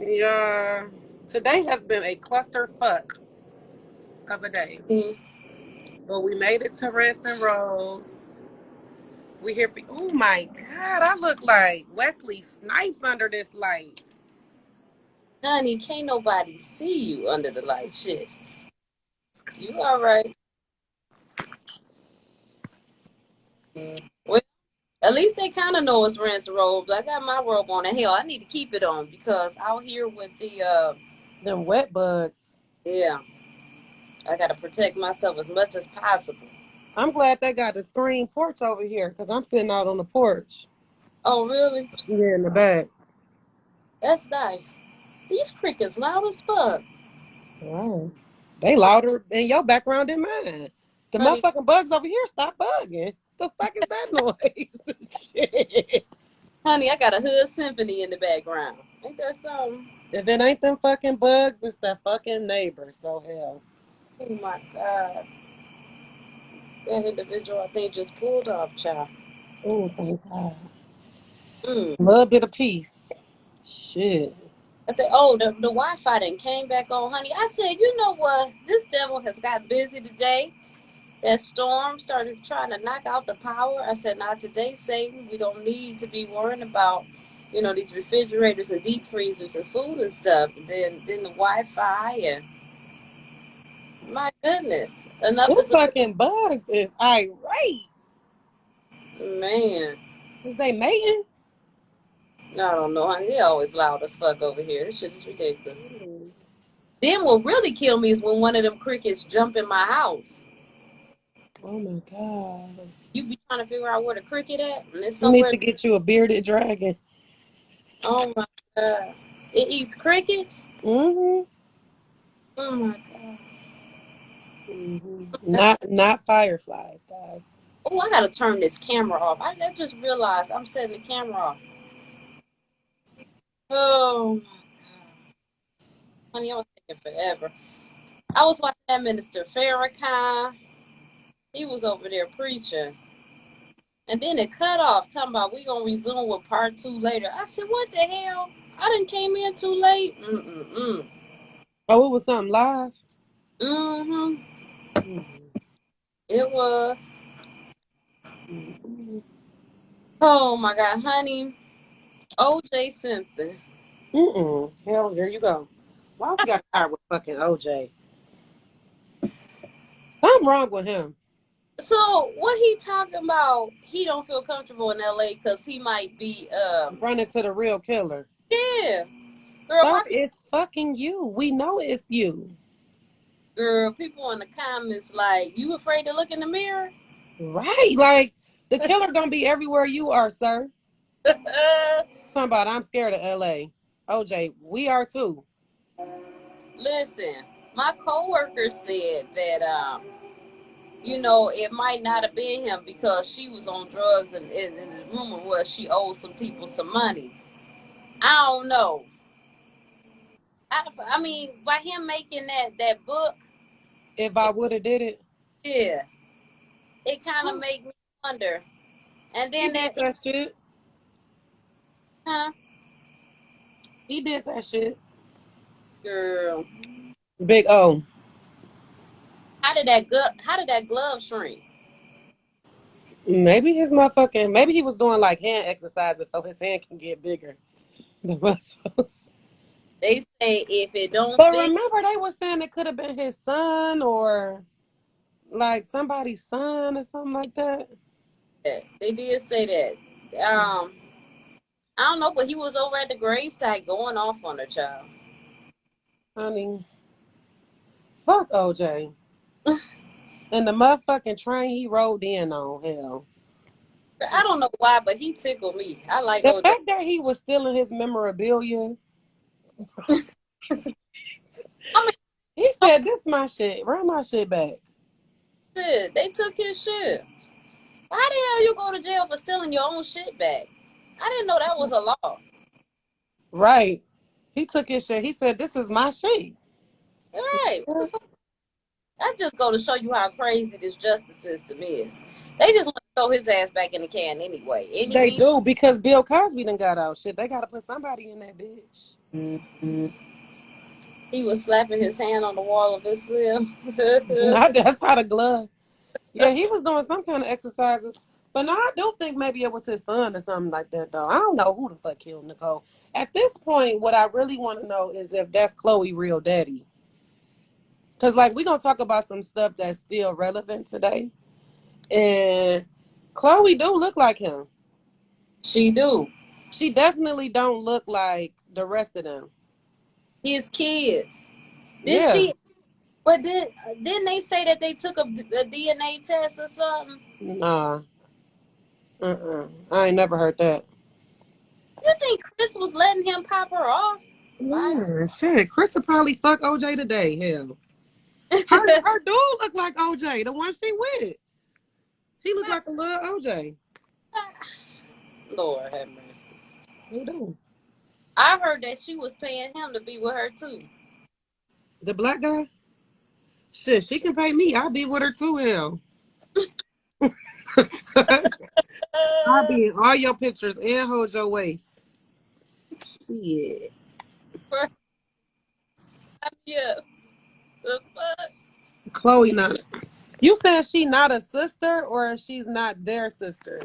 Yeah. Today has been a clusterfuck of a day. But we made it to Rants and Robes. We here for. Oh my God, I look like Wesley Snipes under this light. Honey, can't nobody see you under the light. Shit. You all right. Well, at least they kind of know it's Rants Robes. I got my robe on, and hell, I need to keep it on because out here with Them wet bugs. yeah, I got to protect myself as much as possible. I'm glad they got the screen porch over here because I'm sitting out on the porch. Oh, really? Yeah, in the back. That's nice. These crickets loud as fuck. Wow. They louder in your background than mine. The Honey, motherfucking bugs over here stop bugging. The fuck is that noise? Shit. honey, I got a hood symphony in the background. Ain't that something? If it ain't them fucking bugs, it's that fucking neighbor. So hell. Oh my God. That individual, I think, just pulled off, child. Oh, thank God. Mm. A little bit of peace. Shit. The Wi-Fi then came back on, honey. I said, you know what? This devil has got busy today. That storm started trying to knock out the power. I said, not today, Satan. We don't need to be worrying about, these refrigerators and deep freezers and food and stuff. And then the Wi-Fi and my goodness, enough Them is fucking bugs is irate. man. Is they mating? I don't know, honey. They always loud as fuck over here. This shit is ridiculous. Mm. Then what really killed me is when one of them crickets jump in my house. Oh my God. You be trying to figure out where the cricket at, and it's You need somewhere. to get you a bearded dragon. Oh my God! It eats crickets. Mm-hmm. Oh my God! Mm-hmm. Not fireflies, guys. Oh, I gotta turn this camera off. I just realized I'm setting the camera off. Oh my God, honey, I was taking forever. I was watching that minister Farrakhan. He was over there preaching. And then it cut off, talking about we gonna resume with part 2 later. I said, what the hell? I didn't came in too late. Mm-mm-mm. Oh, it was something live? Mm-hmm. Mm-hmm. It was. Mm-hmm. Oh my God, honey. OJ Simpson. Mm-mm. Hell, there you go. Why we got tired with fucking OJ? Something wrong with him. So what he talking about? He don't feel comfortable in LA because he might be Running to the real killer. yeah. Girl, Sir, why it's fucking you. We know it's you. people in the comments like, you afraid to look in the mirror? Right. Like, the killer gonna be everywhere you are, sir. Talking about I'm scared of LA. OJ, we are too. Listen, my coworker said that it might not have been him because she was on drugs and the rumor was she owed some people some money. I don't know. I mean, by him making that book, If I would have did it. yeah, it kind of made me wonder. And He then did that, that shit. huh, He did that shit. girl, Big O. how did that glove shrink? Maybe his motherfucking, maybe he was doing like hand exercises so his hand can get bigger. The muscles. They say if it don't But fit, remember, they were saying it could have been his son or like somebody's son or something like that. they did say that. I don't know, but he was over at the gravesite going off on her child. Honey, fuck OJ. And the motherfucking train he rode in on, hell. I don't know why, but he tickled me. I like The OJ. fact that he was stealing his memorabilia, I mean, he said, this my shit. Run my shit back. shit, they took his shit. Why the hell you go to jail for stealing your own shit back? I didn't know that was a law. Right. He took his shit. He said, this is my shit. All right, what the fuck? That just go to show you how crazy this justice system is. They just want to throw his ass back in the can anyway. They do because Bill Cosby done got out. Shit, they got to put somebody in that bitch. He was slapping his hand on the wall of his cell. Not that's how the glove. Yeah, he was doing some kind of exercises. But no, I do think maybe it was his son or something like that, though. I don't know who the fuck killed Nicole. At this point, what I really want to know is if that's Chloe real daddy. Because, like, we're going to talk about some stuff that's still relevant today. And Chloe do look like him. She do. She definitely don't look like the rest of them. His kids. Did Yeah. she? But didn't they say that they took a DNA test or something? Nah. I ain't never heard that. You think Chris was letting him pop her off? Yeah, shit. Chris would probably fuck OJ today. Hell. Her dude look like OJ, the one she with. He look like a little OJ. Lord have mercy. He do. I heard that she was paying him to be with her too. The black guy? Shit, she can pay me. I'll be with her too, hell. I'll be in all your pictures and hold your waist. Shit. Yeah. The fuck? Chloe not. You said she not a sister or she's not their sister?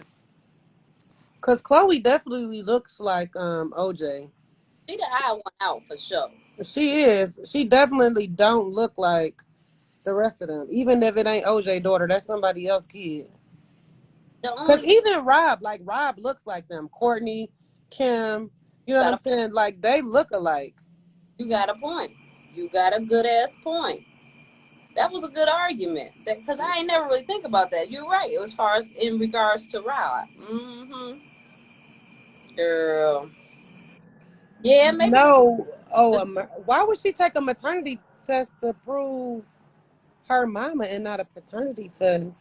Cause Chloe definitely looks like OJ. She the eye one out for sure. She is. She definitely don't look like the rest of them. Even if it ain't OJ daughter, that's somebody else kid. The Cause only even Rob, like Rob looks like them. Courtney, Kim, you know what I'm saying? Like they look alike. you got a point. You got a good ass point. That was a good argument. Because I ain't never really think about that. You're right. As far as in regards to Rob. Mm-hmm. Girl. Yeah, maybe No. Oh, the why would she take a maternity test to prove her mama and not a paternity test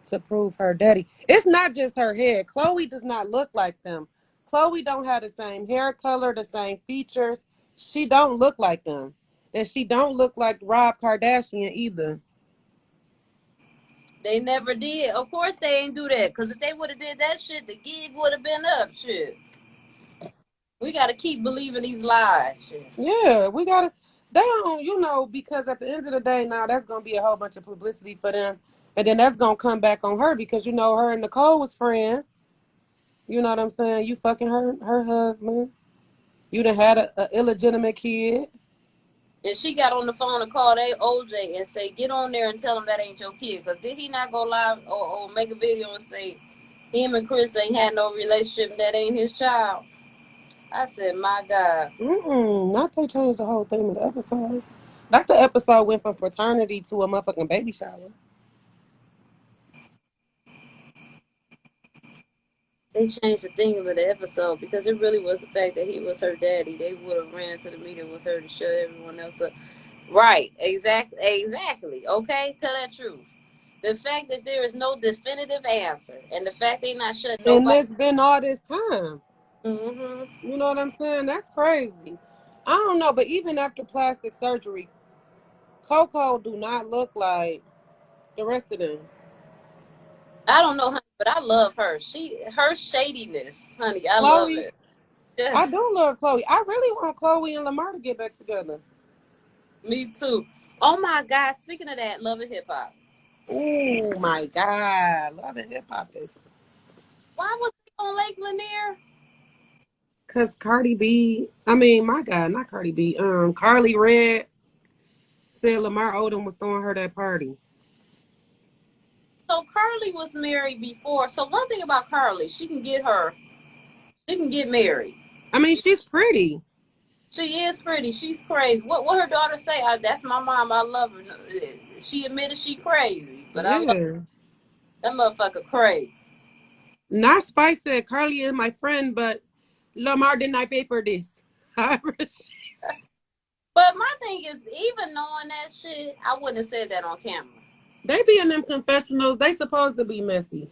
to prove her daddy? It's not just her head. Chloe does not look like them. Chloe don't have the same hair color, the same features. She don't look like them. And she don't look like Rob Kardashian either. they never did. Of course they ain't do that. Because if they would have did that shit, the gig would have been up. Shit. We got to keep believing these lies. Shit. Yeah, we gotta. They don't, because at the end of the day, now that's gonna be a whole bunch of publicity for them, and then that's gonna come back on her because her and Nicole was friends. You know what I'm saying? You fucking her husband. You done had a illegitimate kid. And she got on the phone and called OJ and say, get on there and tell him that ain't your kid. Because did he not go live or make a video and say him and Chris ain't had no relationship and that ain't his child? I said, my God. Not they changed the whole thing of the episode. Like the episode went from fraternity to a motherfucking baby shower. They changed the thing of the episode because it really was the fact that he was her daddy. They would have ran to the meeting with her to shut everyone else up. Right. Exactly. Okay? Tell that truth. The fact that there is no definitive answer and the fact they not shutting And nobody. it's been all this time. Mm-hmm. You know what I'm saying? That's crazy. I don't know, but even after plastic surgery, Coco do not look like the rest of them. I don't know, honey, but I love her. Her shadiness, honey, I love Chloe, it. Yeah, I do love Chloe. I really want Chloe and Lamar to get back together. me too. Oh my God! Speaking of that, love and hip hop. Oh my God. Love and hip hop is. Why was he on Lake Lanier? Cause Cardi B, I mean, my God, not Cardi B. Karlie Red said Lamar Odom was throwing her that party. So Karlie was married before. So one thing about Karlie, she can get married. I mean, she's pretty. She is pretty. She's crazy. What her daughter say? That's my mom. I love her. She admitted she crazy, but I love Yeah. that motherfucker crazy. Not Spice said Carly is my friend, but Lamar did not pay for this. But my thing is, even knowing that shit, I wouldn't have said that on camera. They be in them confessionals. They supposed to be messy.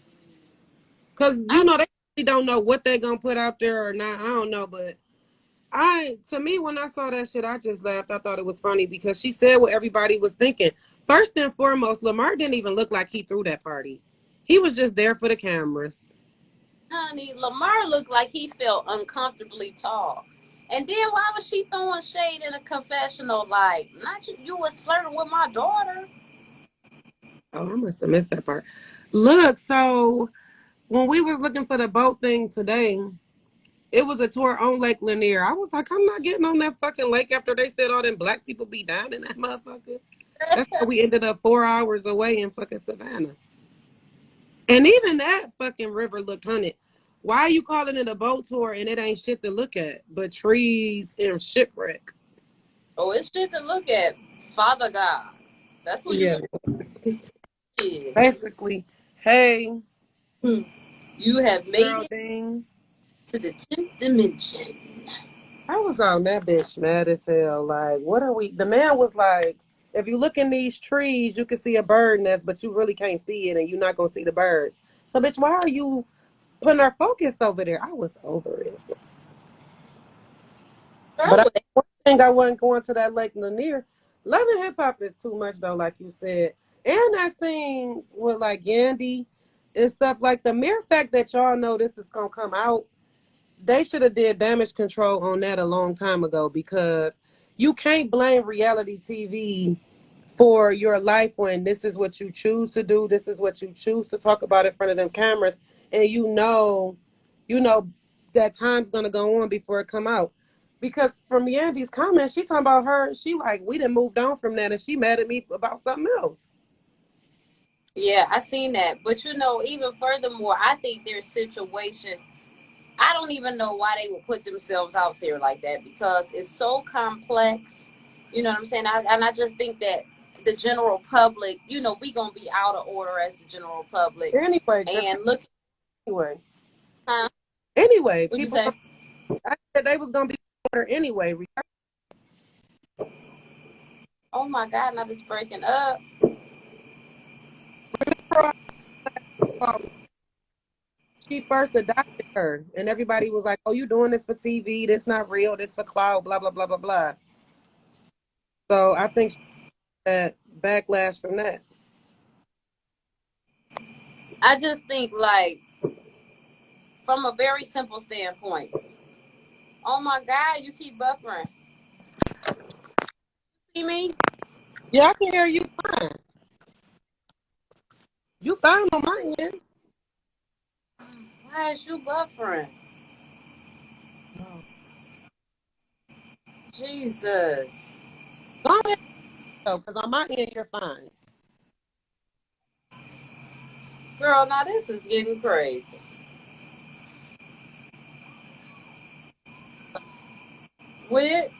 Cause they really don't know what they gonna put out there or not. I don't know, but to me, when I saw that shit, I just laughed. I thought it was funny because she said what everybody was thinking. First and foremost, Lamar didn't even look like he threw that party. He was just there for the cameras. Honey, Lamar looked like he felt uncomfortably tall. And then why was she throwing shade in a confessional? Like, not you, you was flirting with my daughter. Oh, I must have missed that part. Look, so when we was looking for the boat thing today, it was a tour on Lake Lanier. I was like, I'm not getting on that fucking lake after they said all them black people be down in that motherfucker. That's how we ended up 4 hours away in fucking Savannah. And even that fucking river looked hunted. Why are you calling it a boat tour and it ain't shit to look at but trees and shipwreck? Oh, it's shit to look at. Father God. That's what Yeah. you did. Basically, hey, You have made girl it thing. to the 10th dimension. I was on that bitch mad as hell. Like, what are we? The man was like, if you look in these trees, you can see a bird nest, but you really can't see it and you're not going to see the birds. So, bitch, why are you putting our focus over there? I was over it. But one thing I wasn't going to that Lake Lanier. Love and hip hop is too much, though, like you said. And I seen with like Yandy and stuff, like the mere fact that y'all know this is going to come out, they should have did damage control on that a long time ago, because you can't blame reality TV for your life when this is what you choose to do, this is what you choose to talk about in front of them cameras, and you know that time's gonna go on before it come out. Because from Yandy's comments, she talking about her, she like, we done moved on from that, and she mad at me about something else. Yeah, I seen that. But you know, even furthermore, I think their situation, I don't even know why they would put themselves out there like that, because it's so complex. You know what I'm saying? And I just think that the general public, you know, we gonna be out of order as the general public. Anyway, And look, anyway, huh? anyway, What'd you people, say? I said they was gonna be better anyway. Oh my God, now it's breaking up. She first adopted her, and everybody was like, "Oh, you doing this for TV? This not real. This for clout. Blah blah blah blah blah." So I think she had backlash from that. I just think, like, from a very simple standpoint. Oh my God, you keep buffering. See me? Yeah, I can hear you fine. You fine on my end. Why is you buffering? Oh. Jesus. Go ahead though, because on my end you're fine. Girl, now this is getting crazy. Whit?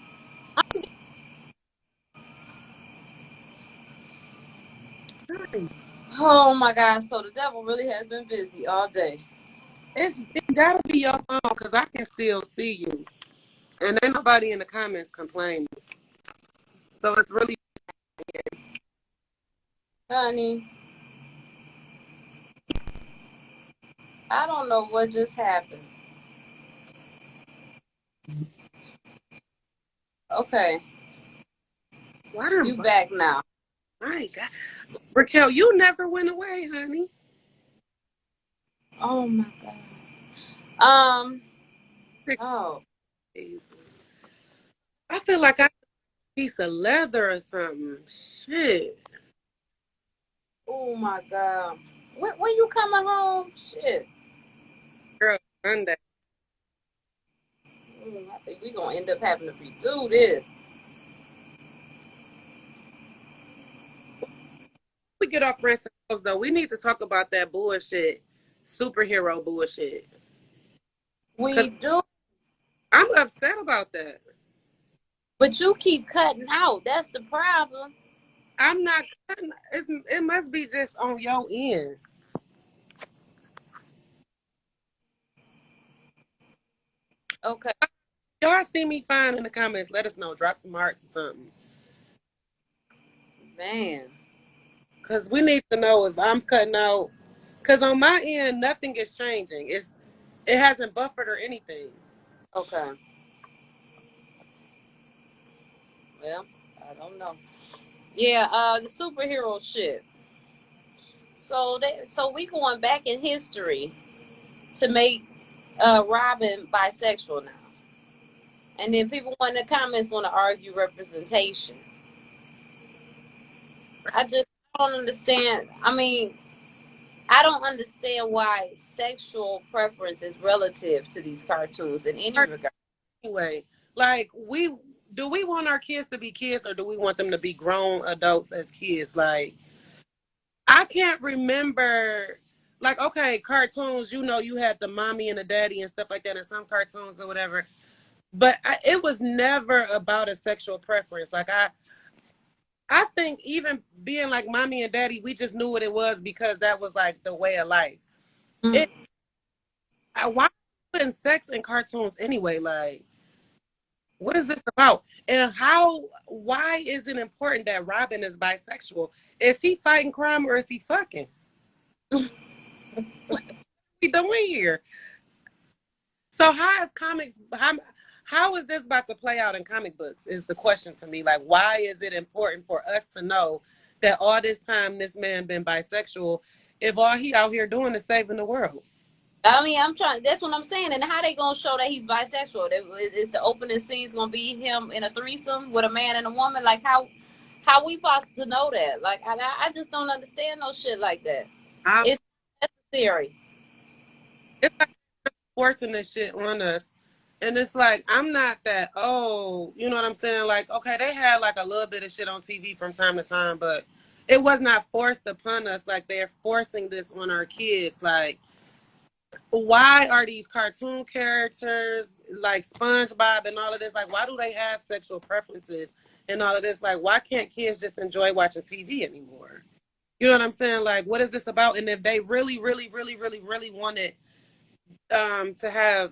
Fine. Oh my God, so the devil really has been busy all day. It gotta be your phone, because I can still see you, and ain't nobody in the comments complaining. So it's really Honey, I don't know what just happened. Okay, why am you back now. my God, Raquel, you never went away, honey. Oh my God. Oh. I feel like I piece of leather or something. Shit. Oh my God. When you coming home? Shit. Girl, Sunday. I think we gonna end up having to redo this. We get off Rants Robes, though. We need to talk about that bullshit, superhero bullshit. Because We do, I'm upset about that. but you keep cutting out. That's the problem. I'm not cutting. It must be just on your end. Okay. Y'all see me fine in the comments. Let us know. Drop some hearts or something. Man. Because we need to know if I'm cutting out. Because on my end, nothing is changing. It hasn't buffered or anything. Okay. Well, I don't know. Yeah, the superhero shit. So we going back in history to make Robin bisexual now. And then people in the comments want to argue representation. I just don't understand. I mean, I don't understand why sexual preference is relative to these cartoons in any regard. Anyway, like do we want our kids to be kids or do we want them to be grown adults as kids? Like I can't remember like okay, cartoons, you know, you had the mommy and the daddy and stuff like that in some cartoons or whatever. But it was never about a sexual preference. Like I think even being like mommy and daddy, we just knew what it was because that was like the way of life. Mm. It why putting sex in cartoons anyway? Like, what is this about? And why is it important that Robin is bisexual? Is he fighting crime or is he fucking? What are we doing here? So how is this about to play out in comic books is the question to me. Like, why is it important for us to know that all this time this man been bisexual if all he out here doing is saving the world? I mean, I'm trying. That's what I'm saying. And how they gonna show that he's bisexual? Is the opening scene's gonna be him in a threesome with a man and a woman? Like how we supposed to know that? Like I just don't understand no shit like that. I, It's necessary. it's like forcing this shit on us. And it's like, I'm not that, oh, you know what I'm saying? Like, okay, they had like a little bit of shit on TV from time to time, but it was not forced upon us. Like, they're forcing this on our kids. Like, why are these cartoon characters like SpongeBob and all of this? Like, why do they have sexual preferences and all of this? Like, why can't kids just enjoy watching TV anymore? You know what I'm saying? Like, what is this about? And if they really, really, really, really, really wanted to have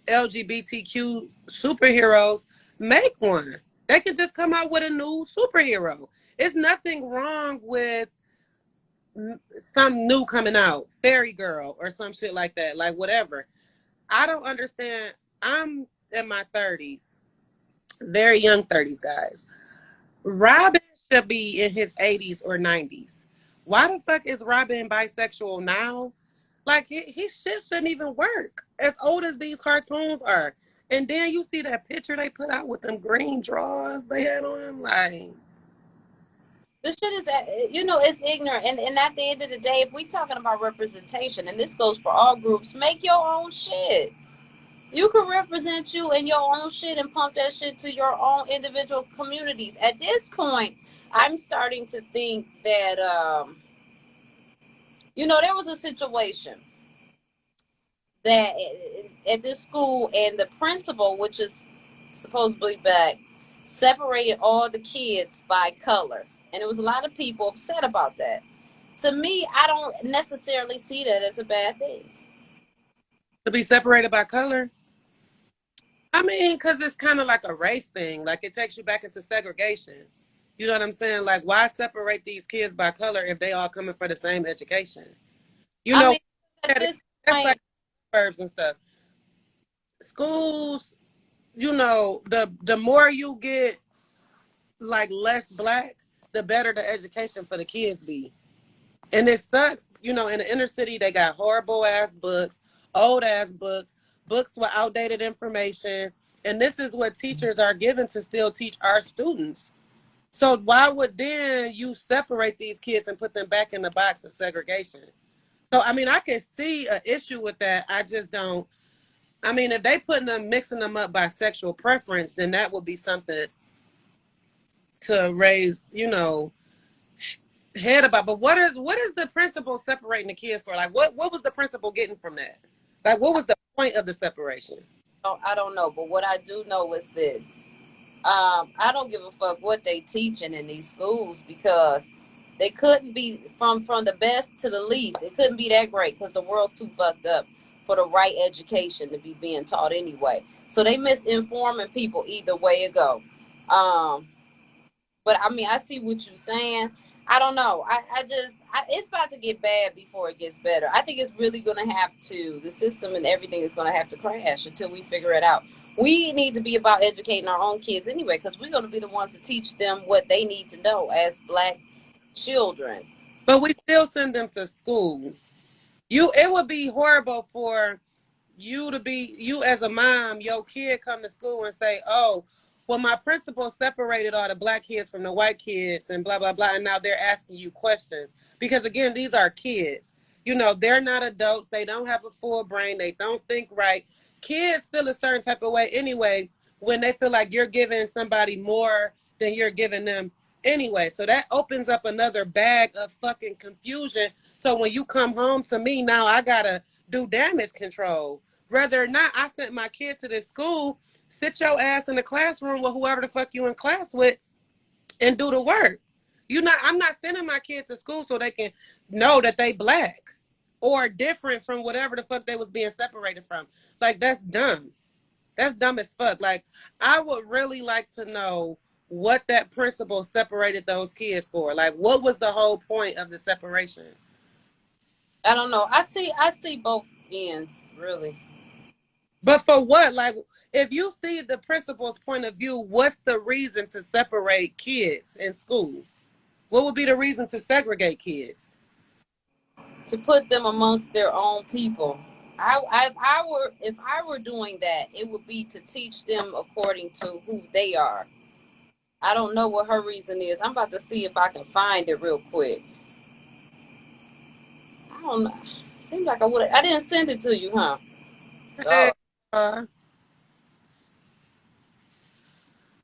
LGBTQ superheroes, make one. They can just come out with a new superhero. It's nothing wrong with some new coming out, Fairy Girl or some shit like that, like whatever. I don't understand. I'm in my 30s, very young 30s, guys. Robin should be in his 80s or 90s. Why the fuck is Robin bisexual now? Like his shit shouldn't even work. As old as these cartoons are. And then you see that picture they put out with them green drawers they had on him. Like This shit is, it's ignorant. And at the end of the day, if we talking about representation, and this goes for all groups, make your own shit. You can represent you in your own shit and pump that shit to your own individual communities. At this point, I'm starting to think that, there was a situation that at this school, and the principal, which is supposedly black, separated all the kids by color. And there was a lot of people upset about that. To me, I don't necessarily see that as a bad thing. to be separated by color. I mean, because it's kind of like a race thing. Like it takes you back into segregation. You know what I'm saying? Like, why separate these kids by color if they all coming for the same education? You I know, mean, at this that's point, like verbs and stuff. Schools, the more you get like less black, the better the education for the kids be. And it sucks, in the inner city they got horrible ass books, old ass books, books with outdated information. And this is what teachers are given to still teach our students. So why would then you separate these kids and put them back in the box of segregation? So I mean I can see an issue with that. I just don't. I mean, if they putting them mixing them up by sexual preference, then that would be something to raise, head about. But what is the principal separating the kids for? Like what was the principal getting from that? Like what was the point of the separation? I don't know. But what I do know is this. I don't give a fuck what they teaching in these schools, because they couldn't be from the best to the least. It couldn't be that great because the world's too fucked up for the right education to be being taught anyway. So they misinforming people either way it go. Um, but I mean, I see what you're saying. I don't know. It's about to get bad before it gets better. I think it's really going to have to, the system and everything is going to have to crash until we figure it out. We need to be about educating our own kids anyway, because we're going to be the ones to teach them what they need to know as black children. But we still send them to school. It would be horrible for you as a mom, your kid come to school and say, oh, well, my principal separated all the black kids from the white kids and blah, blah, blah. And now they're asking you questions. Because again, these are kids. You know, they're not adults. They don't have a full brain. They don't think right. Kids feel a certain type of way anyway when they feel like you're giving somebody more than you're giving them anyway. So that opens up another bag of fucking confusion. So when you come home to me, now I gotta do damage control. Whether or not I sent my kid to this school, sit your ass in the classroom with whoever the fuck you in class with and do the work. I'm not sending my kids to school so they can know that they black or different from whatever the fuck they was being separated from. Like, that's dumb. That's dumb as fuck. Like, I would really like to know what that principal separated those kids for. Like, what was the whole point of the separation? I don't know. I see both ends, really. But for what? Like, if you see the principal's point of view, what's the reason to separate kids in school? What would be the reason to segregate kids? To put them amongst their own people. If I were doing that, it would be to teach them according to who they are. I don't know what her reason is. I'm about to see if I can find it real quick. I don't know. Seems like I didn't send it to you, huh? Hey, Oh.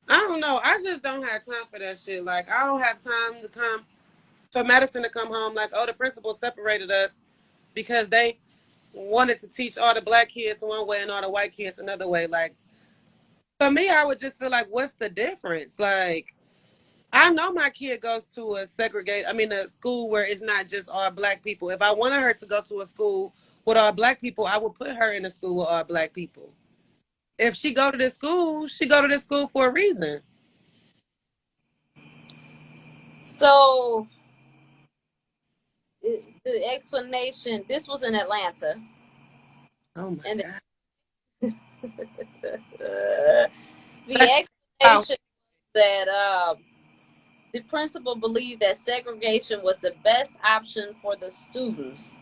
I don't know. I just don't have time for that shit. Like, I don't have time to come for Madison to come home like, oh, the principal separated us because they wanted to teach all the black kids one way and all the white kids another way. Like, for me, I would just feel like, what's the difference? Like, I know my kid goes to a school where it's not just all black people. If I wanted her to go to a school with all black people, I would put her in a school with all black people. If she go to this school, she go to this school for a reason. So the explanation. This was in Atlanta. Oh my And God. the Oh, explanation that the principal believed that segregation was the best option for the students.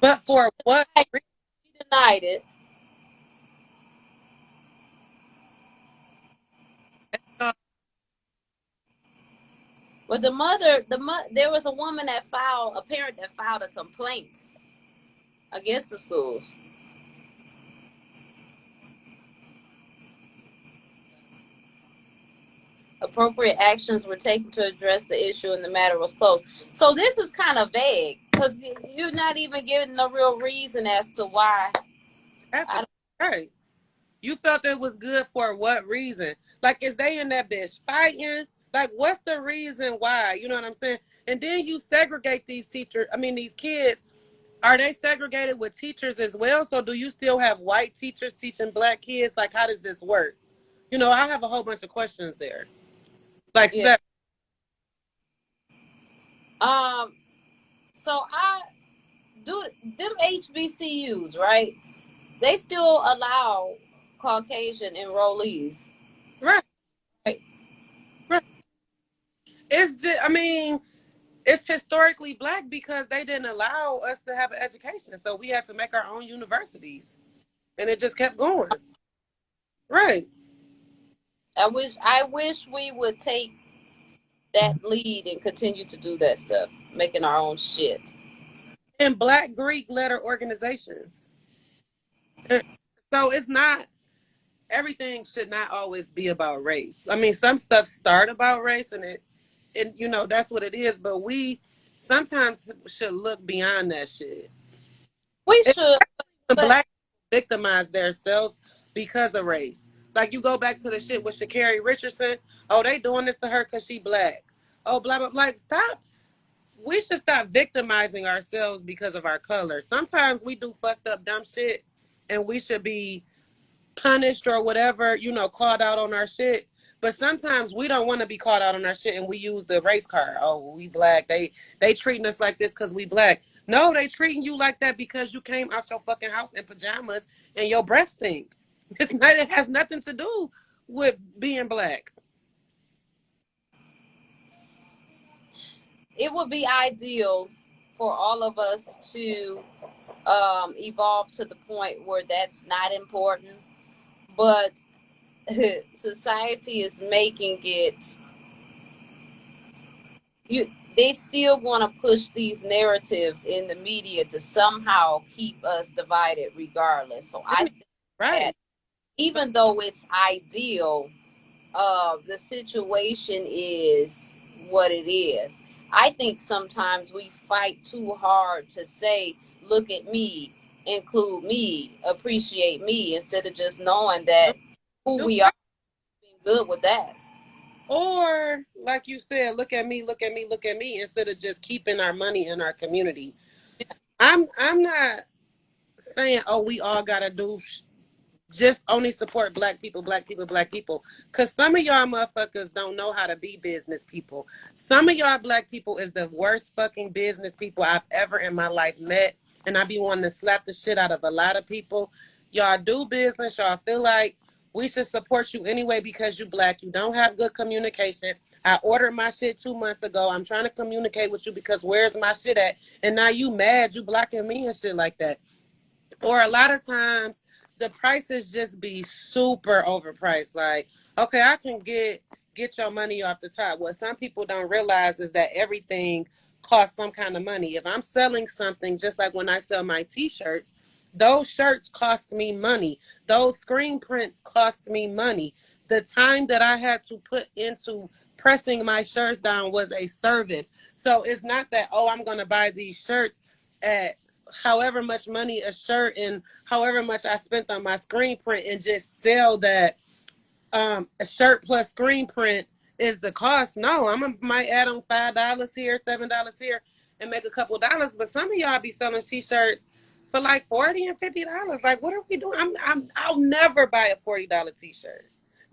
but for what reason? She denied it. But there was a parent that filed a complaint against the schools. Appropriate actions were taken to address the issue and the matter was closed. So this is kind of vague because you're not even giving no real reason as to why. Right. You felt it was good for what reason? Like, is they in that bitch fighting? Like, what's the reason why? You know what I'm saying? And then you segregate these kids. Are they segregated with teachers as well? So do you still have white teachers teaching black kids? Like, how does this work? I have a whole bunch of questions there. Like, Yeah. So I do them HBCUs, right? They still allow Caucasian enrollees. right, Right. right. It's just, it's historically black because they didn't allow us to have an education. So we had to make our own universities. And it just kept going. Right. I wish we would take that lead and continue to do that stuff, making our own shit. And black Greek letter organizations. So it's not, everything should not always be about race. Some stuff start about race and that's what it is, but we sometimes should look beyond that shit. We should, When but black people victimize themselves because of race. Like, you go back to the shit with Sha'Carri Richardson. Oh, they doing this to her because she black. Oh, blah, blah, blah. Like, stop. We should stop victimizing ourselves because of our color. Sometimes we do fucked up dumb shit and we should be punished or whatever, called out on our shit. But sometimes we don't want to be called out on our shit and we use the race card. Oh, we black. They treating us like this because we black. No, they treating you like that because you came out your fucking house in pajamas and your breath stink. It has nothing to do with being black. it would be ideal for all of us to evolve to the point where that's not important, but society is making it. You, they still want to push these narratives in the media to somehow keep us divided, regardless. So I think that Right. even though it's ideal, the situation is what it is. I think sometimes we fight too hard to say, look at me, include me, appreciate me, instead of just knowing that who You we are, being good with that. Or, like you said, look at me, look at me, look at me, instead of just keeping our money in our community. I'm not saying, oh, we all gotta do just only support black people, black people, black people. Cause some of y'all motherfuckers don't know how to be business people. Some of y'all black people is the worst fucking business people I've ever in my life met. And I be wanting to slap the shit out of a lot of people. Y'all do business, y'all feel like we should support you anyway because you black. You don't have good communication. I ordered my shit 2 months ago. I'm trying to communicate with you because where's my shit at? And now you mad, you blocking me and shit like that. Or a lot of times the prices just be super overpriced. Like, okay, I can get your money off the top. What some people don't realize is that everything costs some kind of money. If I'm selling something, just like when I sell my t-shirts, those shirts cost me money. Those screen prints cost me money. The time that I had to put into pressing my shirts down was a service. So it's not that, oh, I'm going to buy these shirts at however much money a shirt and however much I spent on my screen print and just sell that a shirt plus screen print is the cost. No, might add on $5 here, $7 here, and make a couple dollars. But some of y'all be selling t-shirts for like $40 and $50. Like, what are we doing? I'll never buy a $40 t-shirt.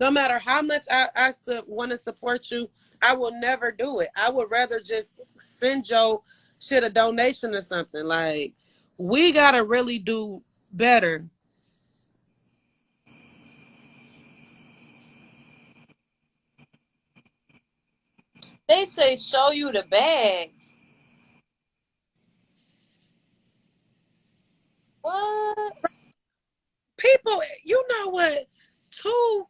No matter how much I want to support you, I will never do it. I would rather just send your shit a donation or something. Like, we gotta really do better. They say show you the bag. What? People, you know what? Too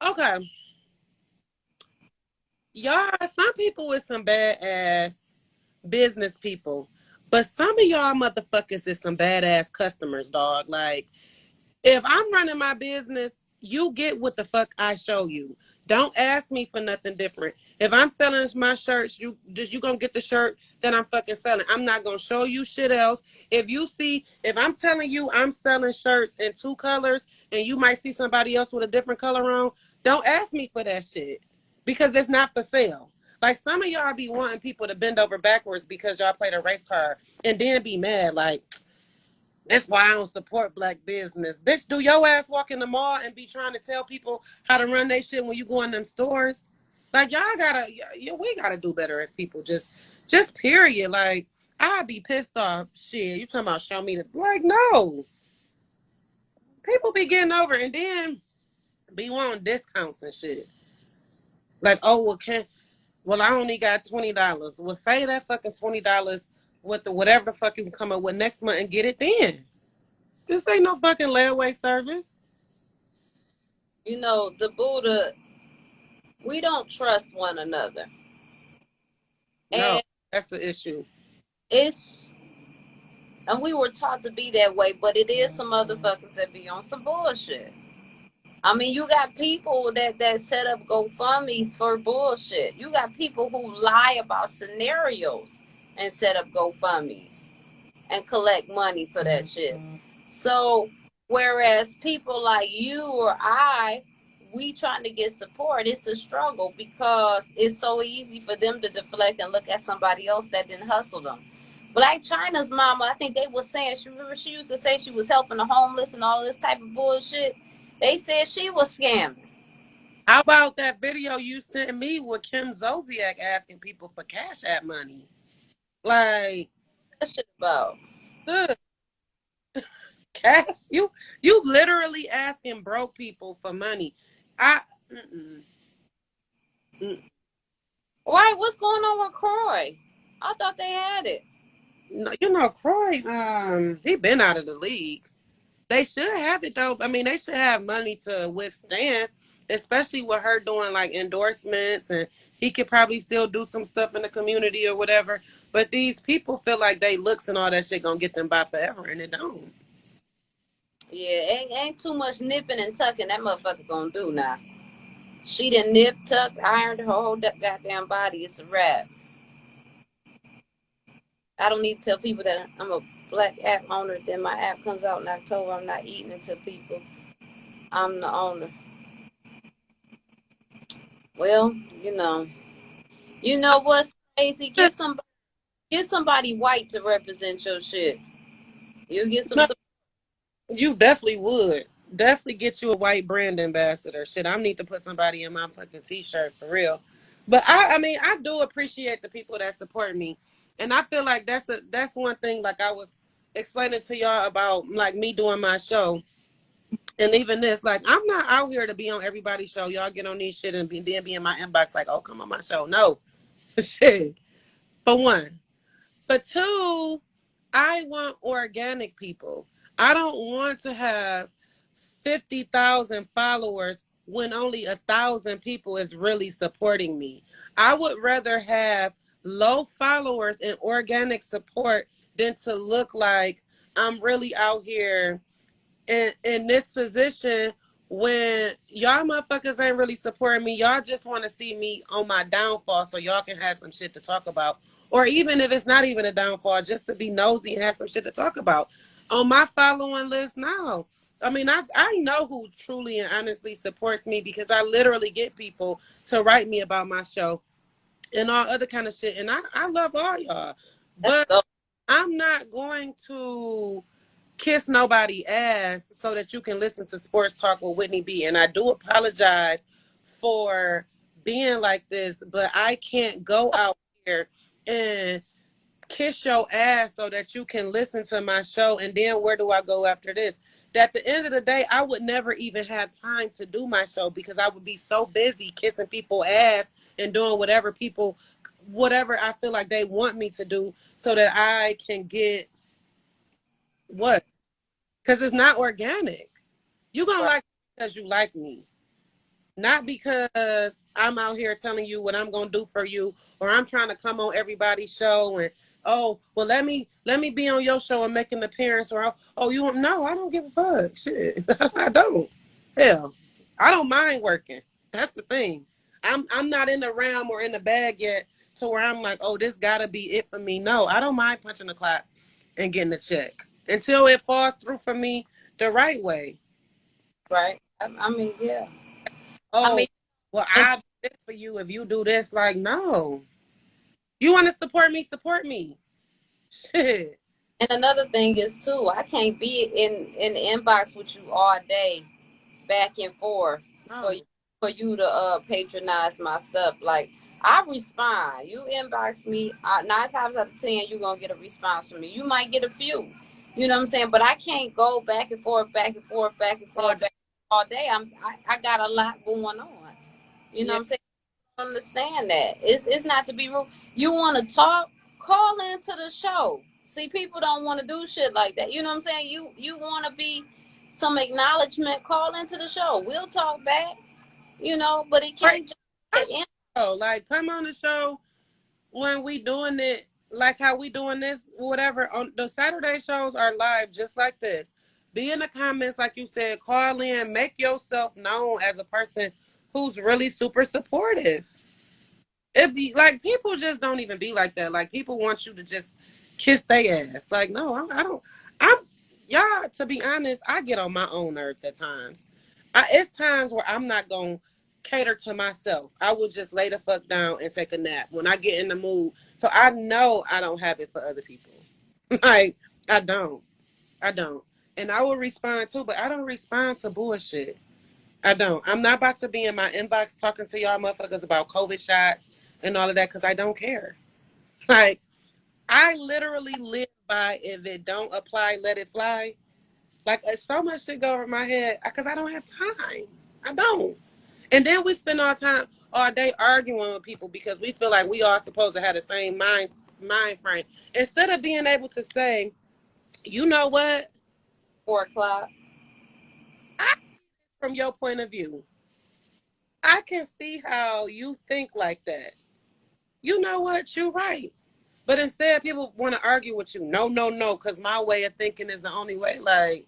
okay. Y'all, some people with some badass business people, but some of y'all motherfuckers is some badass customers, dog. Like, if I'm running my business, you get what the fuck I show you. Don't ask me for nothing different. If I'm selling my shirts, you gonna get the shirt that I'm fucking selling. I'm not gonna show you shit else. If I'm telling you I'm selling shirts in 2 colors and you might see somebody else with a different color on, don't ask me for that shit because it's not for sale. Like some of y'all be wanting people to bend over backwards because y'all played a race card and then be mad like, that's why I don't support black business. Bitch, do your ass walk in the mall and be trying to tell people how to run their shit when you go in them stores? Like y'all gotta, we gotta do better as people. Just period. Like I'd be pissed off. Shit, you talking about show me the like? No, people be getting over and then be wanting discounts and shit. Like oh well I only got $20. Well say that fucking $20 with the whatever the fuck you can come up with next month and get it then. This ain't no fucking layaway service. You know, the Buddha, we don't trust one another. No, And that's the issue. it's, and we were taught to be that way, but it is some motherfuckers that be on some bullshit. I mean, you got people that set up GoFundMe's for bullshit. You got people who lie about scenarios and set up GoFundMe's and collect money for that shit. So, whereas people like you or I, we trying to get support, it's a struggle because it's so easy for them to deflect and look at somebody else that didn't hustle them. Black China's mama, I think they was saying, she remember she used to say she was helping the homeless and all this type of bullshit. They said she was scamming. How about that video you sent me with Kim Zolciak asking people for Cash App money? Like, That shit about. the cash you literally asking broke people for money. I mm-mm, mm. Why? What's going on with Croy? I thought they had it. You know, Croy, he been out of the league. They should have it though. I mean, they should have money to withstand, especially with her doing like endorsements, and he could probably still do some stuff in the community or whatever. But these people feel like they looks and all that shit gonna get them by forever, and it don't. Yeah, ain't too much nipping and tucking that motherfucker gonna do now. She done nip, tucked, ironed her whole goddamn body. It's a wrap. I don't need to tell people that I'm a black app owner. Then my app comes out in October. I'm not eating it to people. I'm the owner. Well, you know what's crazy? Get somebody white to represent your shit. You get some. No, you definitely would. Definitely get you a white brand ambassador. Shit, I need to put somebody in my fucking t-shirt for real. But I mean, I do appreciate the people that support me, and I feel like that's one thing. Like I was explaining to y'all about like me doing my show, and even this. Like I'm not out here to be on everybody's show. Y'all get on these shit and then be in my inbox like, oh, come on my show. No, shit. For one. For two, I want organic people. I don't want to have 50,000 followers when only 1,000 people is really supporting me. I would rather have low followers and organic support than to look like I'm really out here in this position when y'all motherfuckers ain't really supporting me. Y'all just want to see me on my downfall so y'all can have some shit to talk about. Or even if it's not even a downfall, just to be nosy and have some shit to talk about. On my following list now. I mean, I know who truly and honestly supports me because I literally get people to write me about my show and all other kind of shit. And I love all y'all. But I'm not going to kiss nobody ass so that you can listen to sports talk with Whitney B. And I do apologize for being like this, but I can't go out here and kiss your ass so that you can listen to my show. And then where do I go after this? At the end of the day, I would never even have time to do my show because I would be so busy kissing people ass and doing whatever I feel like they want me to do so that I can get what? Because it's not organic. You're going to like me because you like me. Not because I'm out here telling you what I'm gonna do for you, or I'm trying to come on everybody's show and oh well let me be on your show and make an appearance, or oh you want no, I don't give a fuck. Shit. I don't. Hell. I don't mind working. That's the thing. I'm not in the realm or in the bag yet to where I'm like, oh, this gotta be it for me. No, I don't mind punching the clock and getting a check. Until it falls through for me the right way. Right. I mean, yeah. I Oh, mean, well, and, I'll do this for you if you do this. Like, no. You want to support me? Support me. Shit. and another thing is too, I can't be in the inbox with you all day, back and forth for No. you to patronize my stuff. Like I respond. You inbox me, 9 times out of 10 you're gonna get a response from me. You might get a few. You know what I'm saying? But I can't go back and forth, back and forth, back and All forth, day. back all day. I got a lot going on. You know what Yeah. I'm saying? Understand that. It's not to be rude. You want to talk, call into the show. See, people don't want to do shit like that. You know what I'm saying? You want to be some acknowledgement, call into the show. We'll talk back, but it Right. can't just That's get in. like, come on the show when we doing it, like how we doing this, whatever. On the Saturday shows are live just like this. Be in the comments, like you said, call in, make yourself known as a person who's really super supportive. It be like people just don't even be like that. Like people want you to just kiss their ass. Like no, I don't. I'm y'all. To be honest, I get on my own nerves at times. It's times where I'm not gonna cater to myself. I will just lay the fuck down and take a nap when I get in the mood. So I know I don't have it for other people. Like I don't. I don't. And I will respond too, but I don't respond to bullshit. I don't. I'm not about to be in my inbox talking to y'all motherfuckers about COVID shots and all of that because I don't care. Like, I literally live by if it don't apply, let it fly. Like, so much shit go over my head because I don't have time. I don't. And then we spend all day arguing with people because we feel like we all supposed to have the same mind mind frame. Instead of being able to say, you know what, 4 o'clock. from your point of view, I can see how you think like that. You know what, you're right. But instead, people want to argue with you. No, no, no, because my way of thinking is the only way. Like,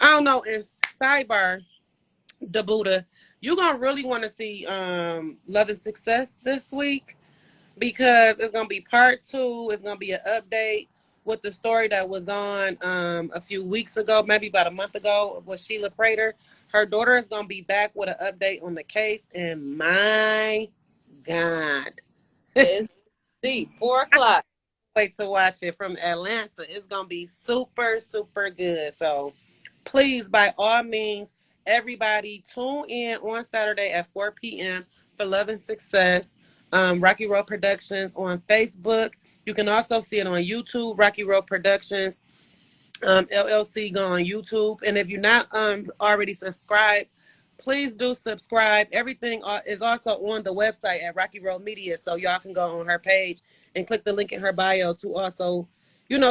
I don't know. In sidebar, the Buddha, you're gonna really want to see Love and Success this week because it's gonna be part 2. It's gonna be an update with the story that was on a few weeks ago, maybe about a month ago, with Sheila Prater. Her daughter is gonna be back with an update on the case, and my God, It's deep. 4 o'clock. wait to watch it from Atlanta. It's gonna be super, super good. So please, by all means, everybody tune in on Saturday at 4 p.m. for Love and Success. Rocky Road Productions on Facebook. You can also see it on YouTube, Rocky Road Productions LLC. Go on YouTube. And if you're not already subscribed, please do subscribe. Everything is also on the website at Rocky Road Media. So y'all can go on her page and click the link in her bio to also,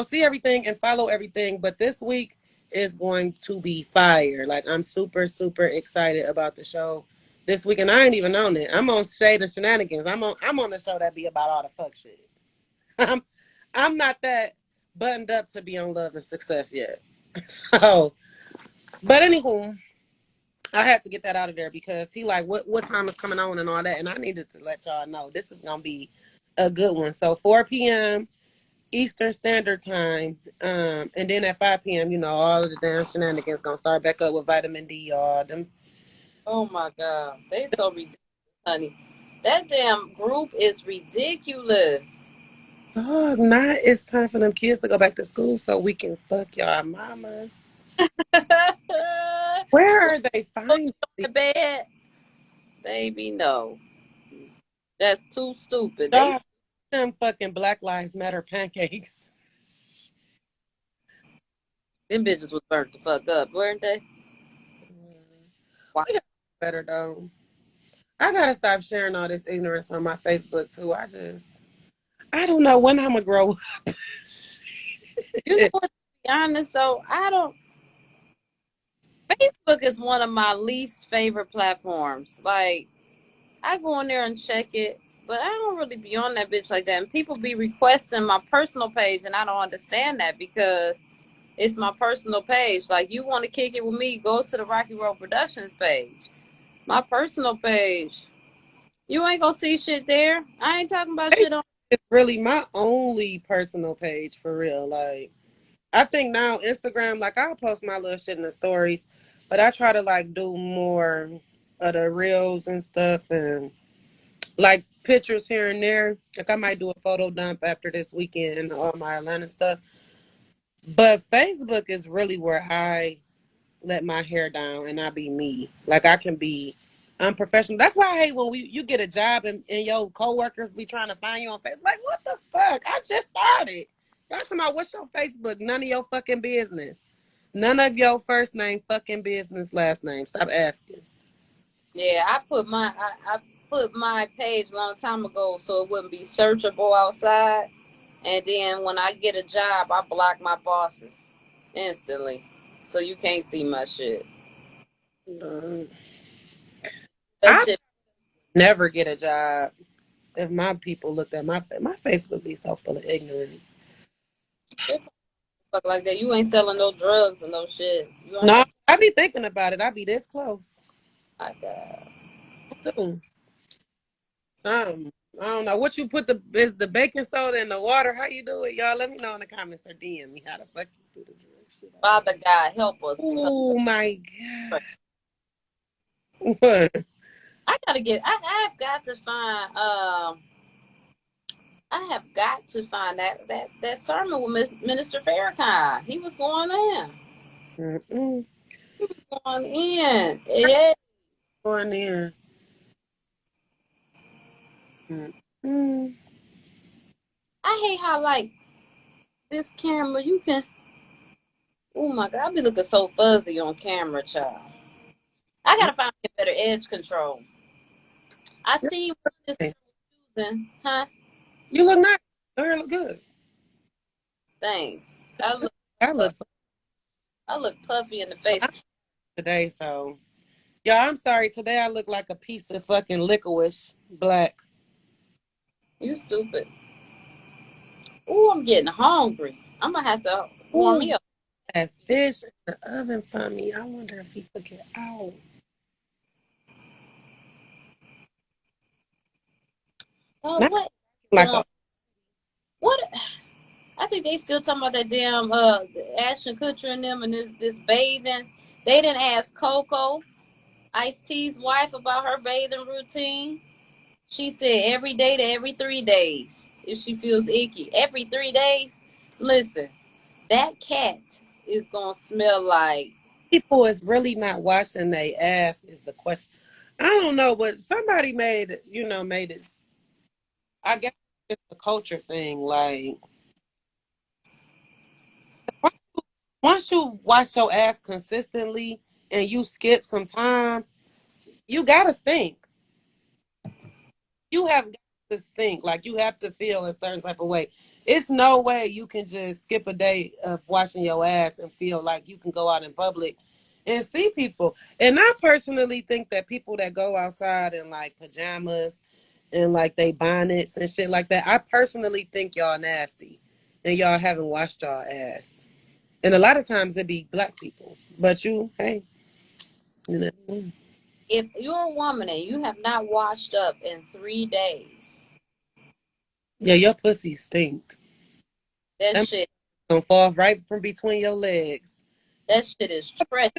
see everything and follow everything. But this week is going to be fire. Like, I'm super, super excited about the show this week. And I ain't even on it. I'm on Shade and Shenanigans. I'm on the show that be about all the fuck shit. I'm I'm not that buttoned up to be on Love and Success yet. So, but anywho, I had to get that out of there because he like what time is coming on and all that, and I needed to let y'all know this is gonna be a good one. So 4 p.m. Eastern Standard Time, and then at 5 p.m. All of the damn shenanigans gonna start back up with Vitamin D, y'all. Them Oh my God. They so ridiculous, honey. That damn group is ridiculous. dog, not it's time for them kids to go back to school so we can fuck y'all mamas. Where are they finding The bed, baby, no. That's too stupid. dog? Them fucking Black Lives Matter pancakes. Them bitches was burnt the fuck up, weren't they? Wow. We got better though. I gotta stop sharing all this ignorance on my Facebook too. I don't know when I'm gonna grow up. You know what? To be honest though, I don't. Facebook is one of my least favorite platforms. Like, I go on there and check it, but I don't really be on that bitch like that. And people be requesting my personal page, and I don't understand that because it's my personal page. Like, you want to kick it with me, go to the Rocky Road Productions page. My personal page. You ain't gonna see shit there. I ain't talking about shit on. It's really my only personal page for real. Like, I think now Instagram, like, I'll post my little shit in the stories, but I try to like do more of the reels and stuff and like pictures here and there. Like, I might do a photo dump after this weekend and all my Atlanta stuff. But Facebook is really where I let my hair down and I be me. Like, I can be unprofessional. That's why I hate when you get a job and your coworkers be trying to find you on Facebook. Like, what the fuck? I just started. Y'all talking about what's your Facebook? None of your fucking business. None of your first name, fucking business, last name. Stop asking. Yeah, I put my page a long time ago so it wouldn't be searchable outside. And then when I get a job, I block my bosses instantly, so you can't see my shit. Uh, That I shit never get a job if my people looked at my face would be so full of ignorance. fuck like that. You ain't selling no drugs and no shit. You ain't No, got. I be thinking about it. I be this close. My God. Too. I don't know what you put is the baking soda in the water. How you do it, y'all? Let me know in the comments or DM me how the fuck you do the drug shit. Father God, help us because Oh my god! What? I gotta get. I've got to find. I have got to find that sermon with Minister Farrakhan. He was going in. Mm-mm. He was going in. Yeah. Going in. Mm-mm. I hate how like this camera you can. Oh my God, I be looking so fuzzy on camera, child. I gotta find a better edge control. I see one is Okay. using, huh? You look nice. Her hair look good. Thanks. I look I look puffy in the face. today, so yeah, I'm sorry. Today I look like a piece of fucking licorice black. You stupid. Ooh, I'm getting hungry. I'm gonna have to warm Ooh, me up. that fish in the oven for me. I wonder if he took it out. Oh, Not what? like a What? I think they still talking about that damn Ashton Kutcher and them and this bathing. They didn't ask Coco, Ice-T's wife, about her bathing routine. She said every day to every 3 days if she feels icky. Every 3 days. Listen, that cat is gonna smell like. people is really not washing their ass is the question. I don't know, but somebody made it. I guess it's a culture thing. Like once you wash your ass consistently and you skip some time, you gotta stink. You have got to stink. Like you have to feel a certain type of way. It's no way you can just skip a day of washing your ass and feel like you can go out in public and see people. And I personally think that people that go outside in like pajamas and like they bonnets and shit like that, I personally think y'all nasty and y'all haven't washed y'all ass. And a lot of times it be black people. But you, hey, you know, If you're a woman and you have not washed up in 3 days, yeah, your pussy stink. that That shit, gonna fall right from between your legs. that shit is trash.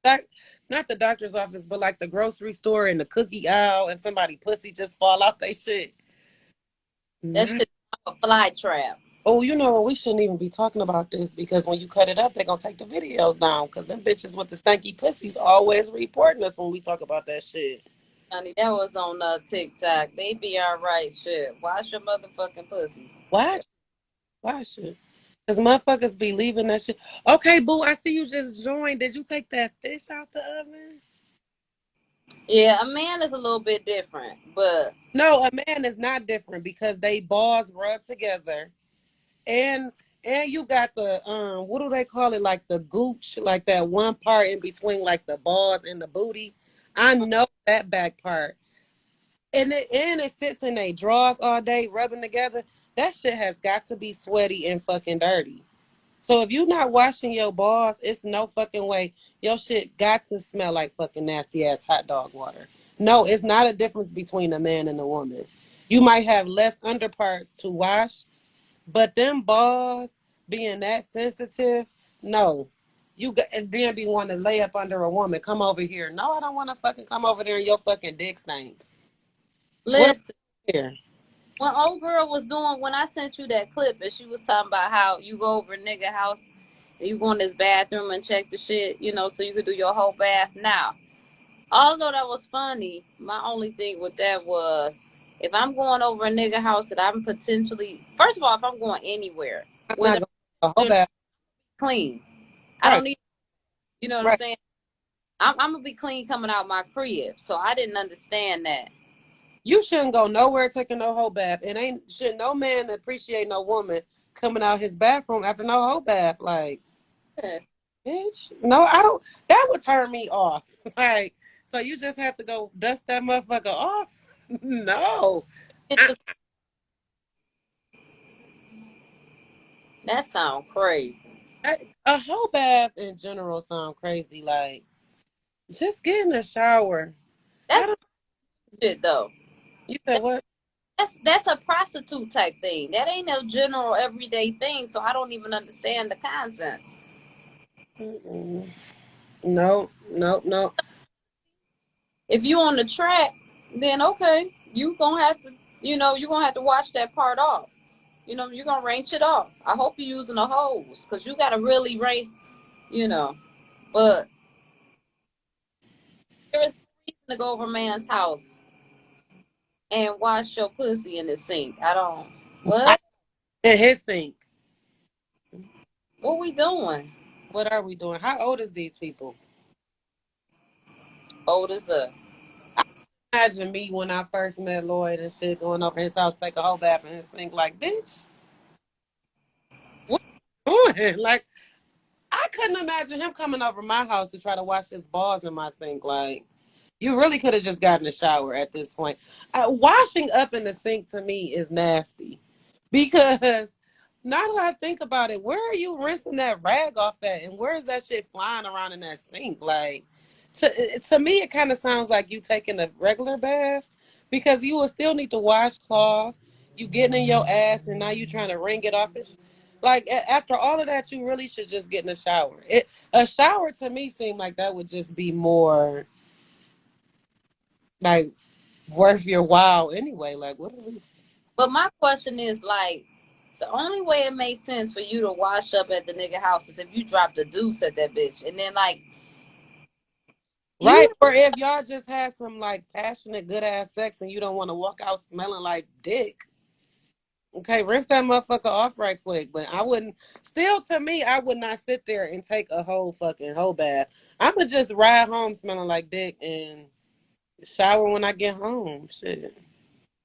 Doc, not the doctor's office, but like the grocery store and the cookie aisle, and somebody pussy just fall off they shit. That Not, shit is like a fly trap. oh, you know what? We shouldn't even be talking about this because when you cut it up, they're gonna take the videos down. Because them bitches with the stanky pussies always reporting us when we talk about that shit. Honey, that was on TikTok. They be all right. Shit, wash your motherfucking pussy. Why? Why shit? Because motherfuckers be leaving that shit. Okay, boo, I see you just joined. Did you take that fish out the oven? Yeah, a man is a little bit different, but No, a man is not different because they balls rub together and you got the what do they call it, like the gooch, like that one part in between like the balls and the booty. I know that back part, and it sits in their drawers all day rubbing together. That shit has got to be sweaty and fucking dirty. So if you not washing your balls, it's no fucking way your shit got to smell like fucking nasty ass hot dog water. No, it's not a difference between a man and a woman. You might have less underparts to wash, but them balls being that sensitive, no. You got and then be wanting to lay up under a woman. Come over here. No, I don't want to fucking come over there and your fucking dick stink. What are listen. you here? When old girl was doing, when I sent you that clip and she was talking about how you go over a nigga house and you go in his bathroom and check the shit, so you could do your whole bath. Now, although that was funny, my only thing with that was if I'm going over a nigga house that I'm potentially, first of all, if I'm going anywhere, I'm not whether going to hold I'm back. clean, I Right, don't need, you know what I'm right. saying? I'm gonna be clean coming out my crib, so I didn't understand that. You shouldn't go nowhere taking no whole bath. And ain't should no man appreciate no woman coming out his bathroom after no whole bath. Like, Yeah. bitch, no, I don't. That would turn me off. Like, so you just have to go dust that motherfucker off. No, It I, just that sounds crazy. a whole bath in general sound crazy. Like, just get in the shower. I That's don't. shit though. You said what? That's a prostitute type thing. That ain't no general everyday thing. So I don't even understand the concept. Mm-mm. No, no, no. If you on the track, then okay, you gonna have to, you gonna have to wash that part off. You're gonna range it off. I hope you're using a hose, cause you gotta really range, you know. But there is no reason to go over a man's house and wash your pussy in the sink. I don't. I, What? in his sink. What we doing? What are we doing? How old is these people? Old as us. Imagine me when I first met Lloyd and shit going over his house, take a whole bath in his sink like, bitch. doing? Like, I couldn't imagine him coming over my house to try to wash his balls in my sink. Like, you really could have just gotten a shower at this point. Washing up in the sink to me is nasty because now that I think about it, where are you rinsing that rag off at, and where is that shit flying around in that sink? Like, to me, it kind of sounds like you taking a regular bath because you will still need to wash cloth. You getting in your ass, and now you trying to wring it off. Like after all of that, you really should just get in a shower. A shower to me seemed like that would just be more like worth your while anyway. Like, what are we? But my question is, like, the only way it makes sense for you to wash up at the nigga house is if you drop the deuce at that bitch. And then, like, Right. you, Or if y'all just had some like passionate, good ass sex and you don't want to walk out smelling like dick. Okay, rinse that motherfucker off right quick. But I wouldn't, still to me, I would not sit there and take a whole bath. I'ma just ride home smelling like dick and shower when I get home. Shit.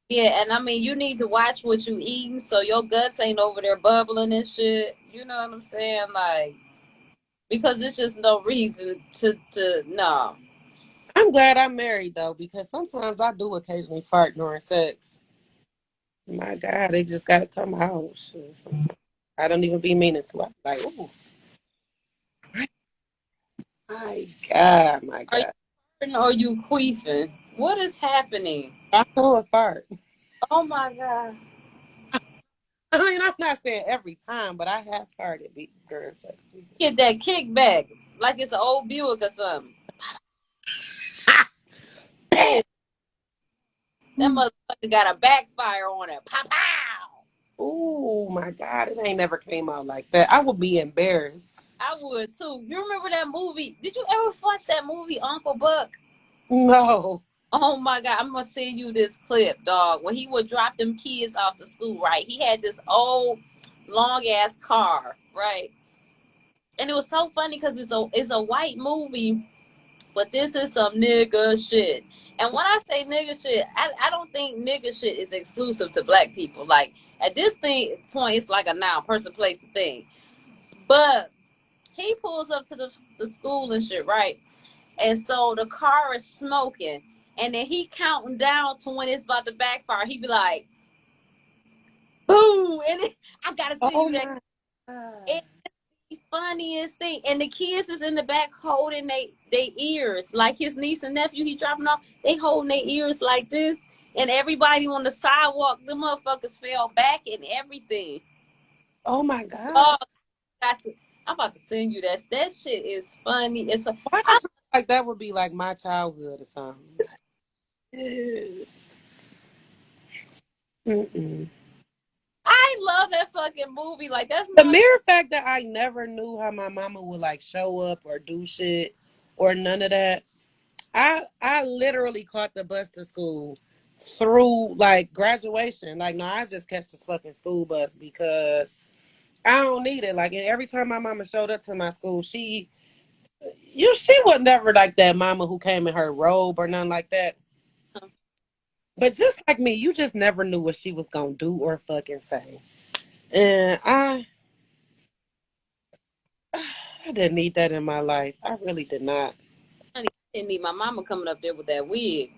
yeah, and I mean, you need to watch what you eating so your guts ain't over there bubbling and shit. You know what I'm saying? Like, because there's just no reason to no. I'm glad I'm married though, because sometimes I do occasionally fart during sex. My God, they just gotta come out. Shit. I don't even be meaning to. I'm like, oh my God, my Are you God. farting or you queefing? What is happening? I know a fart. Oh my god. I mean, I'm not saying every time, but I have farted during sex. Get that kickback like it's an old Buick or something. Yeah, that motherfucker got a backfire on it. Pow pow. Oh my God, it ain't never came out like that. I would be embarrassed. I would too. You remember that movie? Did you ever watch that movie Uncle Buck? No. Oh my god, I'm gonna send you this clip, dog. When he would drop them kids off to school, right? He had this old long ass car, right? And it was so funny because it's a white movie, but this is some nigga shit. And when I say nigga shit, I don't think nigga shit is exclusive to black people. Like at this point, it's like a noun, person, place, thing. But he pulls up to the school and shit, right? And so the car is smoking, and then he counting down to when it's about to backfire. He be like, boom, and I gotta send Oh you that. my God. It's the funniest thing, and the kids is in the back holding they ears like his niece and nephew. He dropping off, they holding their ears like this, and everybody on the sidewalk, the motherfuckers fell back and everything. Oh my God. Oh, got to. I'm about to send you that. That shit is funny. Why I feel like that would be like my childhood or something. Mm-mm. I love that fucking movie. Like that's The my mere fact that I never knew how my mama would like show up or do shit or none of that. I literally caught the bus to school through like graduation. Like, no, I just catch this fucking school bus because I don't need it. Like, and every time my mama showed up to my school, she was never like that mama who came in her robe or nothing like that. But just like me, you just never knew what she was gonna do or fucking say. And I didn't need that in my life. I really did not. honey. I didn't need my mama coming up there with that wig.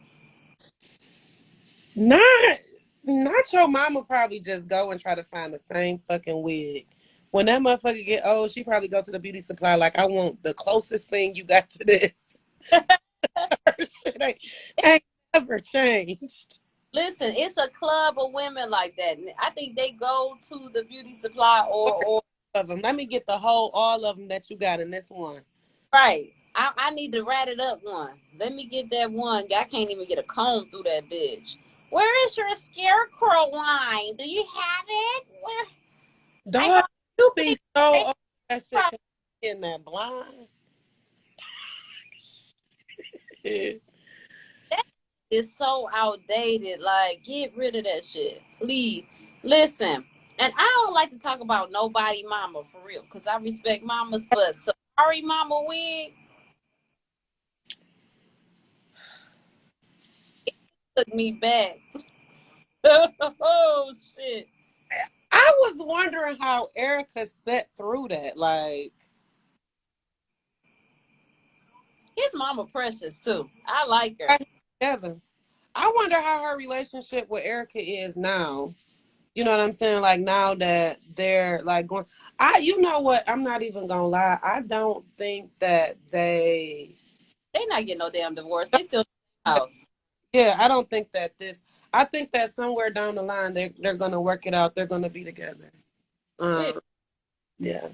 Not not your mama probably just go and try to find the same fucking wig. When that motherfucker get old, she probably go to the beauty supply like, I want the closest thing you got to this. Shit ain't never changed. Listen, it's a club of women like that. I think they go to the beauty supply or Of them. Let me get all of them that you got in this one. right. I need to rat it up one. Let me get that one. I can't even get a comb through that bitch. Where is your scarecrow line? Do you have it? Where I Dog, know you be so they old that shit in that blind. that is so outdated. Like, get rid of that shit, please. Listen, and I don't like to talk about nobody mama for real, because I respect mamas, but sorry, mama wig took me back. Oh shit! I was wondering how Erica sat through that. Like, His mama precious too. I like her. together. I wonder how her relationship with Erica is now. You know what I'm saying? Like now that they're like going, you know what? I'm not even gonna lie. I don't think that They not getting no damn divorce. They still in the house. yeah, I don't think that I think that somewhere down the line they're gonna work it out. They're gonna be together. Yeah. Yeah.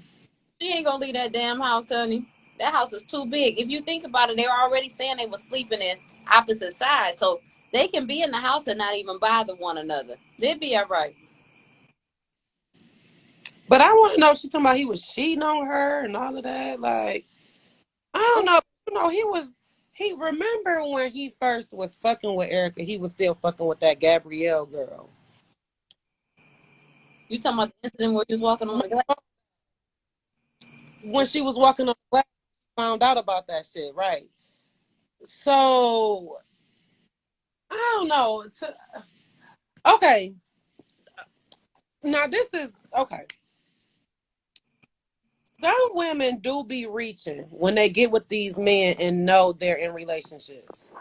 She ain't gonna leave that damn house, honey. That house is too big. If you think about it, they were already saying they were sleeping in opposite sides, so they can be in the house and not even bother one another. They'd be all right. But I want to know. She's talking about he was cheating on her and all of that. Like I don't know. You know, he was. He remember when he first was fucking with Erica. He was still fucking with that Gabrielle girl. You talking about the incident where he was walking on the glass? When she was walking on the glass, found out about that shit, right? So I don't know. Okay, now this is okay. Some women do be reaching when they get with these men and know they're in relationships.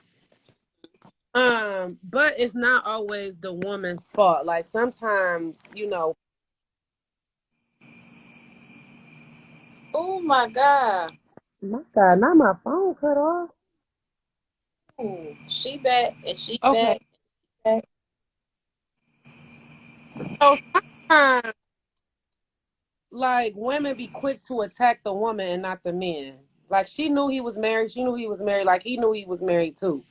But it's not always the woman's fault. Like sometimes, Oh my God. my God, not my phone cut off. Ooh, she back and she Okay, back. back. so sometimes like women be quick to attack the woman and not the men. Like she knew he was married. She knew he was married. Like he knew he was married too.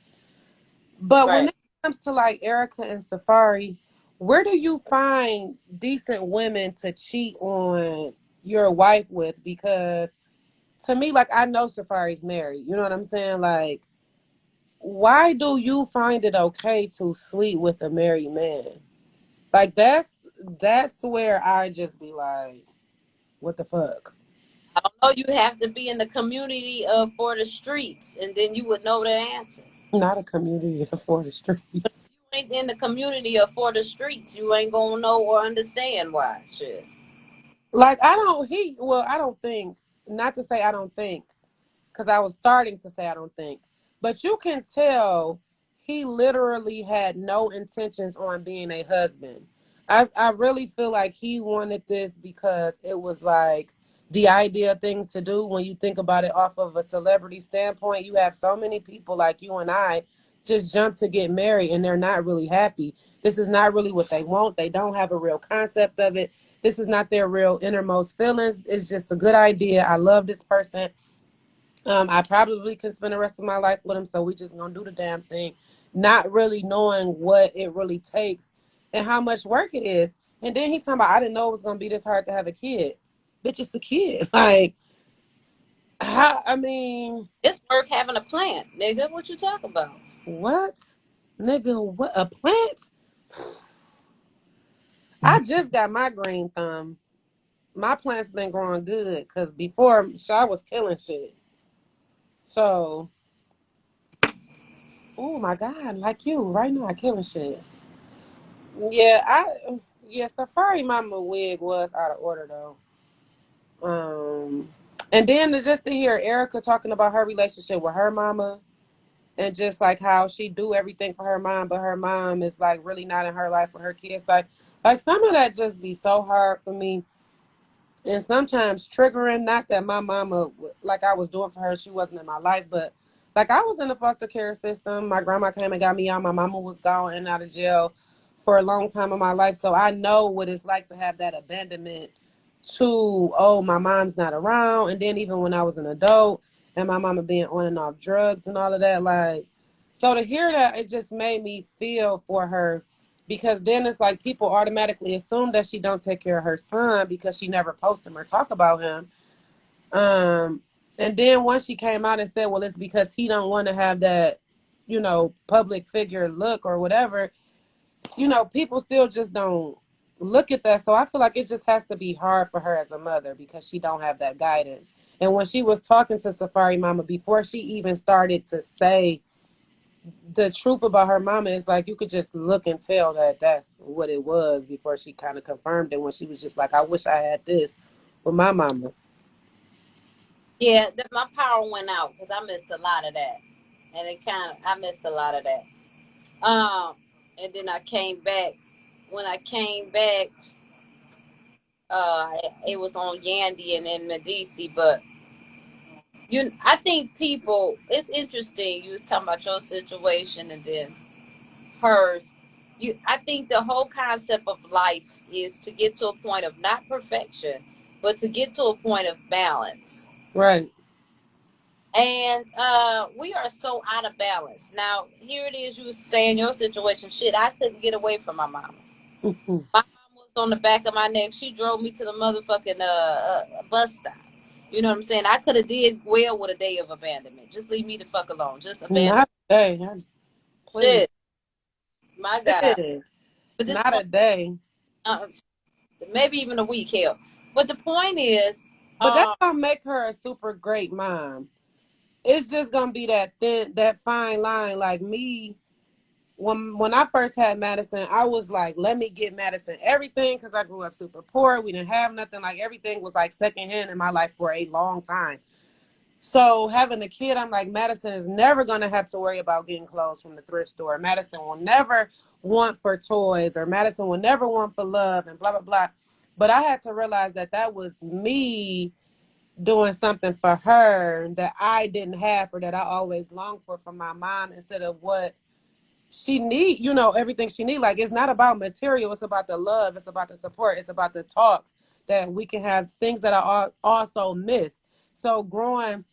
But when Right. it comes to like Erica and Safari, where do you find decent women to cheat on your wife with? Because to me, like I know Safari's married. You know what I'm saying? Like, why do you find it okay to sleep with a married man? Like that's where I just be like, what the fuck? I don't know. You have to be in the community of for the streets, and then you would know the answer. Not a community for the streets. You ain't in the community of for the streets. You ain't gonna know or understand why. Shit. Like I don't think, not to say I don't think, because I was starting to say I don't think, but you can tell he literally had no intentions on being a husband. I really feel like he wanted this because it was like the ideal thing to do when you think about it off of a celebrity standpoint. You have so many people like you and I just jump to get married and they're not really happy. This is not really what they want. They don't have a real concept of it. This is not their real innermost feelings. It's just a good idea. I love this person. I probably can spend the rest of my life with him, so we just gonna do the damn thing, not really knowing what it really takes and how much work it is. And then he talking about I didn't know it was gonna be this hard to have a kid. Bitch, it's a kid. Like, how? I mean, It's work having a plant, nigga. What you talk about? what, nigga? What a plant? I just got my green thumb. My plant's been growing good because before I was killing shit. So, oh my God, like you right now, killing shit. Yeah, Safari Mama wig was out of order though. And then just to hear Erica talking about her relationship with her mama and just like how she do everything for her mom, but her mom is like really not in her life with her kids. Like some of that just be so hard for me and sometimes triggering. Not that my mama, like I was doing for her, she wasn't in my life, but like I was in the foster care system. My grandma came and got me out. My mama was gone and out of jail for a long time in my life, so I know what it's like to have that abandonment. To my mom's not around, and then even when I was an adult and my mama being on and off drugs and all of that, like so to hear that, it just made me feel for her because then it's like people automatically assume that she don't take care of her son because she never post him or talk about him. Um, and then once she came out and said, well, it's because he don't want to have that, public figure look or whatever, people still just don't look at that. So I feel like it just has to be hard for her as a mother because she don't have that guidance. And when she was talking to Safari Mama before she even started to say the truth about her mama is like you could just look and tell that that's what it was before she kind of confirmed it when she was just like, I wish I had this with my mama. Yeah, my power went out because I missed a lot of that, and I missed a lot of that. And then I came back. When I came back, it was on Yandy and in Medici. But I think people. It's interesting. You was talking about your situation and then hers. I think the whole concept of life is to get to a point of not perfection, but to get to a point of balance. Right. And we are so out of balance. Now, here it is, you was saying your situation. Shit, I couldn't get away from my mama. Mm-hmm. My mom was on the back of my neck. She drove me to the motherfucking bus stop. You know what I'm saying? I could have did well with a day of abandonment. Just leave me the fuck alone. Just abandon Not a day. Please. shit. My God. Shit. But this Not a point, day. maybe even a week, hell. But the point is, But that's gonna make her a super great mom. It's just gonna be that fine line. Like me, when I first had Madison, I was like, let me get Madison everything because I grew up super poor. We didn't have nothing. Like everything was like secondhand in my life for a long time. So having a kid, I'm like, Madison is never gonna have to worry about getting clothes from the thrift store. Madison will never want for toys, or Madison will never want for love, and blah blah blah. But I had to realize that was me doing something for her that I didn't have or that I always longed for from my mom instead of what she need, everything she need. Like, it's not about material. It's about the love. It's about the support. It's about the talks that we can have, things that are also missed. So growing,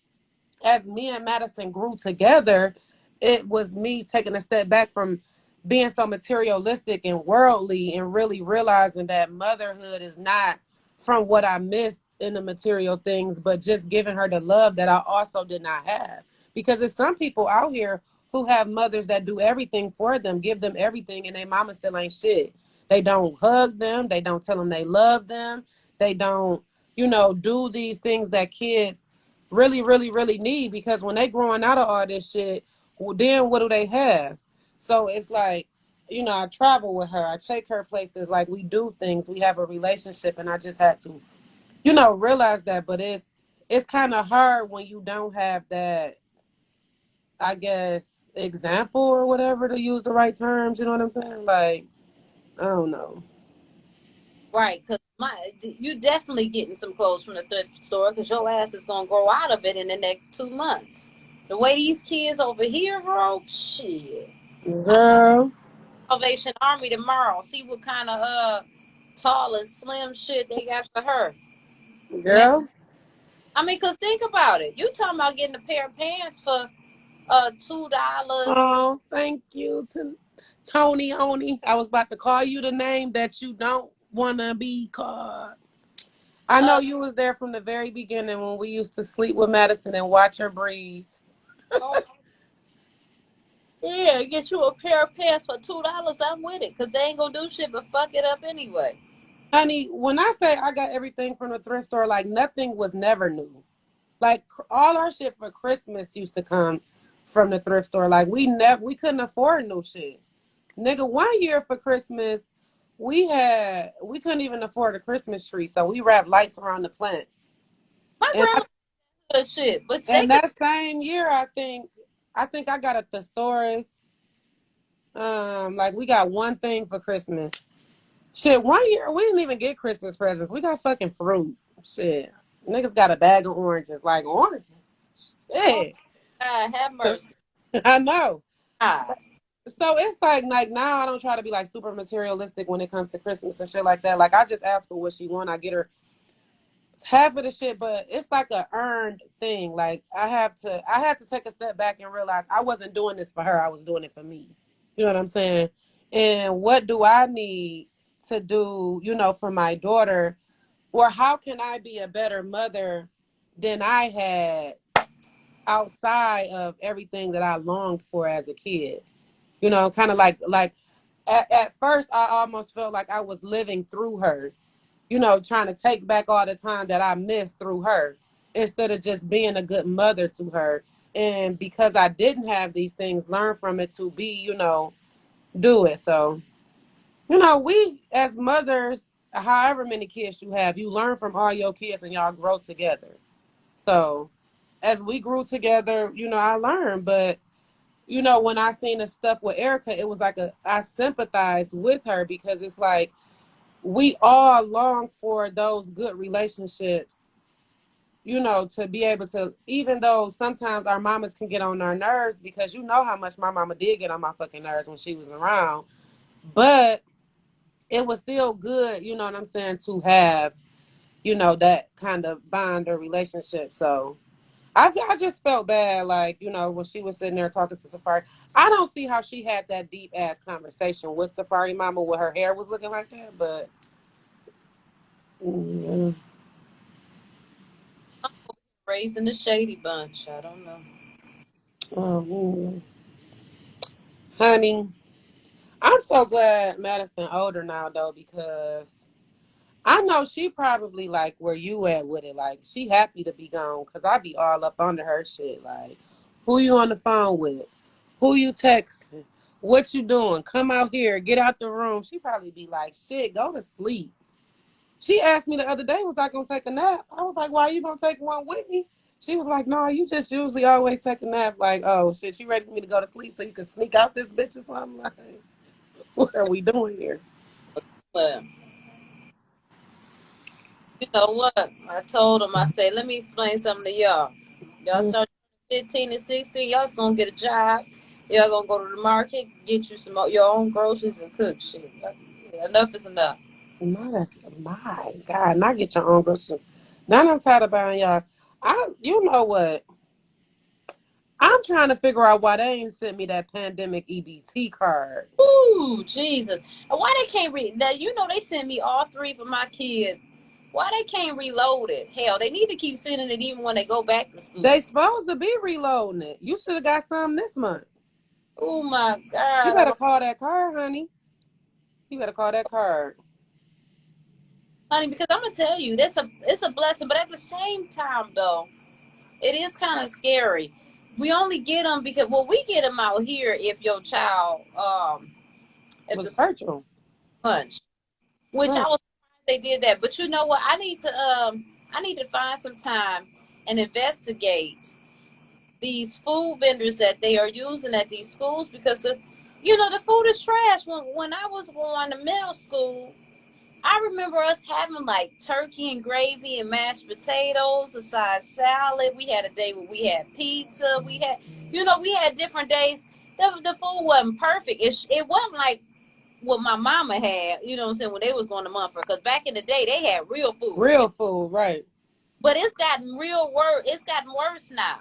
as me and Madison grew together, it was me taking a step back from being so materialistic and worldly and really realizing that motherhood is not from what I missed in the material things, but just giving her the love that I also did not have. Because there's some people out here who have mothers that do everything for them, give them everything, and their mama still ain't shit. They don't hug them. They don't tell them they love them. They don't, do these things that kids really, really, really need, because when they growing out of all this shit, well, then what do they have? So it's like, I travel with her. I take her places. Like, we do things. We have a relationship, and I just had to, realize that. But it's kind of hard when you don't have that, I guess, example or whatever, to use the right terms. You know what I'm saying? Like, I don't know. right, because you definitely getting some clothes from the thrift store because your ass is gonna grow out of it in the next 2 months. The way these kids over here grow, shit. Girl. Salvation Army tomorrow. See what kind of tall and slim shit they got for her. Man, Girl. I mean, cause think about it. You talking about getting a pair of pants for $2. Oh, thank you to Tony Oni. I was about to call you the name that you don't want to be called. I know Uh, you was there from the very beginning when we used to sleep with Madison and watch her breathe. oh, yeah, get you a pair of pants for $2. I'm with it, cause they ain't gonna do shit but fuck it up anyway. Honey, when I say I got everything from the thrift store, like nothing was never new. Like all our shit for Christmas used to come from the thrift store. Like we couldn't afford new shit. Nigga, one year for Christmas, we couldn't even afford a Christmas tree, so we wrapped lights around the plants. My And grandma does shit, but they and could. that same year, I think I got a thesaurus. Like we got one thing for Christmas. Shit, one year we didn't even get Christmas presents. We got fucking fruit. Shit, niggas got a bag of oranges. Like oranges. Oh, Shit, God, have mercy. I know. God. So it's like now I don't try to be like super materialistic when it comes to Christmas and shit like that. Like I just ask her what she want. I get her half of the shit, but it's like a earned thing. Like I had to take a step back and realize I wasn't doing this for her. I was doing it for me. You know what I'm saying? And what do I need to do, for my daughter? Or how can I be a better mother than I had outside of everything that I longed for as a kid? Kind of like at first I almost felt like I was living through her, trying to take back all the time that I missed through her instead of just being a good mother to her. And because I didn't have these things, learn from it to be, do it. So, we as mothers, however many kids you have, you learn from all your kids and y'all grow together. So as we grew together, I learned. But, when I seen the stuff with Erica, it was like I sympathized with her because it's like we all long for those good relationships, to be able to, even though sometimes our mamas can get on our nerves, because you know how much my mama did get on my fucking nerves when she was around. But it was still good, you know what I'm saying, to have, that kind of bond or relationship. So I just felt bad, like, when she was sitting there talking to Safari. I don't see how she had that deep ass conversation with Safari Mama when her hair was looking like that, but yeah. Raising the shady bunch. I don't know. Oh, honey, I'm so glad Madison older now though, because I know she probably like where you at with it. Like she happy to be gone, because I be all up under her shit. Like, who you on the phone with? Who you texting? What you doing? Come out here. Get out the room. She probably be like, shit, go to sleep. She asked me the other day, was I going to take a nap? I was like, why, you going to take one with me? She was like, no, you just usually always take a nap. Like, oh, shit, she ready for me to go to sleep so you can sneak out this bitch or something? Like, what are we doing here? But you know what? I told them, I said, let me explain something to y'all. Y'all start 15 and 16, y'all's gonna get a job. Y'all gonna go to the market, get you some your own groceries and cook shit. Enough is enough. My God, not get your own groceries. Now I'm tired of buying y'all. You know what? I'm trying to figure out why they ain't sent me that pandemic EBT card. Ooh, Jesus. And why they can't read? Now, they sent me all three for my kids. Why they can't reload it? Hell, they need to keep sending it even when they go back to school. They supposed to be reloading it. You should have got some this month. Oh my You God. better call that card, honey. You better call that card. Honey, because I'm gonna tell you, it's a blessing, but at the same time though, it is kind of scary. We only get them because we get them out here if your child It if was the virtual. lunch, which I Right. was surprised they did that. But you know what? I need to find some time and investigate these food vendors that they are using at these schools, because the food is trash. When I was going to middle school, I remember us having like turkey and gravy and mashed potatoes, a side salad. We had a day where we had pizza. We had different days. The food wasn't perfect. It wasn't like what my mama had, what I'm saying, when they was going to Mumford. Because back in the day, they had real food. Real food, right. But it's gotten worse now.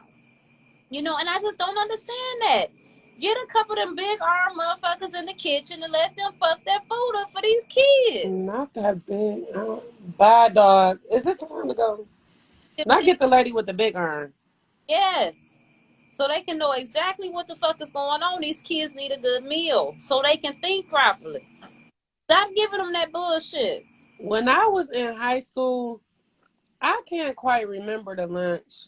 And I just don't understand that. Get a couple of them big arm motherfuckers in the kitchen and let them fuck that food up for these kids. Not that big. Bye, dog. Is it time to go? Not get the lady with the big iron. Yes. So they can know exactly what the fuck is going on. These kids need a good meal so they can think properly. Stop giving them that bullshit. When I was in high school, I can't quite remember the lunch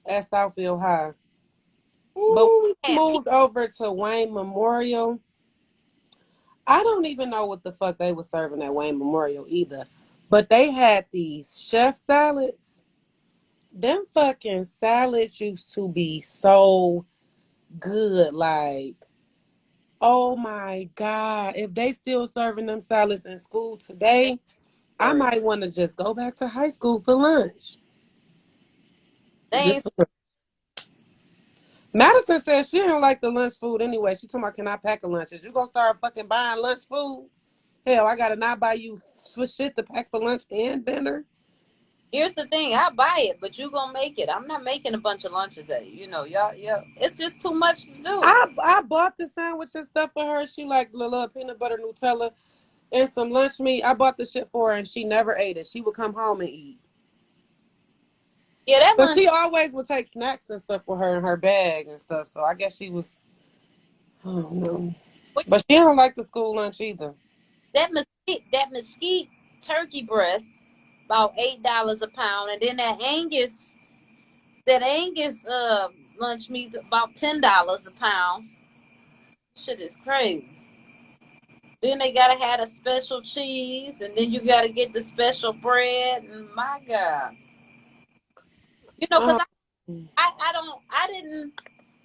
at Southfield High. But Ooh, when we moved over to Wayne Memorial, I don't even know what the fuck they were serving at Wayne Memorial either. But they had these chef salads. Them fucking salads used to be so good. Like, oh my God. If they still serving them salads in school today, I they might want to just go back to high school for lunch. Just ain't. for Madison says she don't like the lunch food anyway. She told me, can I pack a lunch? Is you gonna start fucking buying lunch food? Hell, I gotta not buy you for shit to pack for lunch and dinner. Here's the thing, I buy it, but you gonna make it. I'm not making a bunch of lunches at y'all. Yeah, it's just too much to do. I bought the sandwich and stuff for her. She liked the little peanut butter Nutella and some lunch meat. I bought the shit for her and she never ate it. She would come home and eat. Yeah, that But lunch. she always would take snacks and stuff for her in her bag and stuff. So I guess she was, I don't know. But she don't like the school lunch either. That mesquite turkey breast, about $8 a pound, and then that Angus. That Angus lunch meat's about $10 a pound. Shit is crazy. Then they gotta have a special cheese, and then you gotta get the special bread. And my God, because Mm.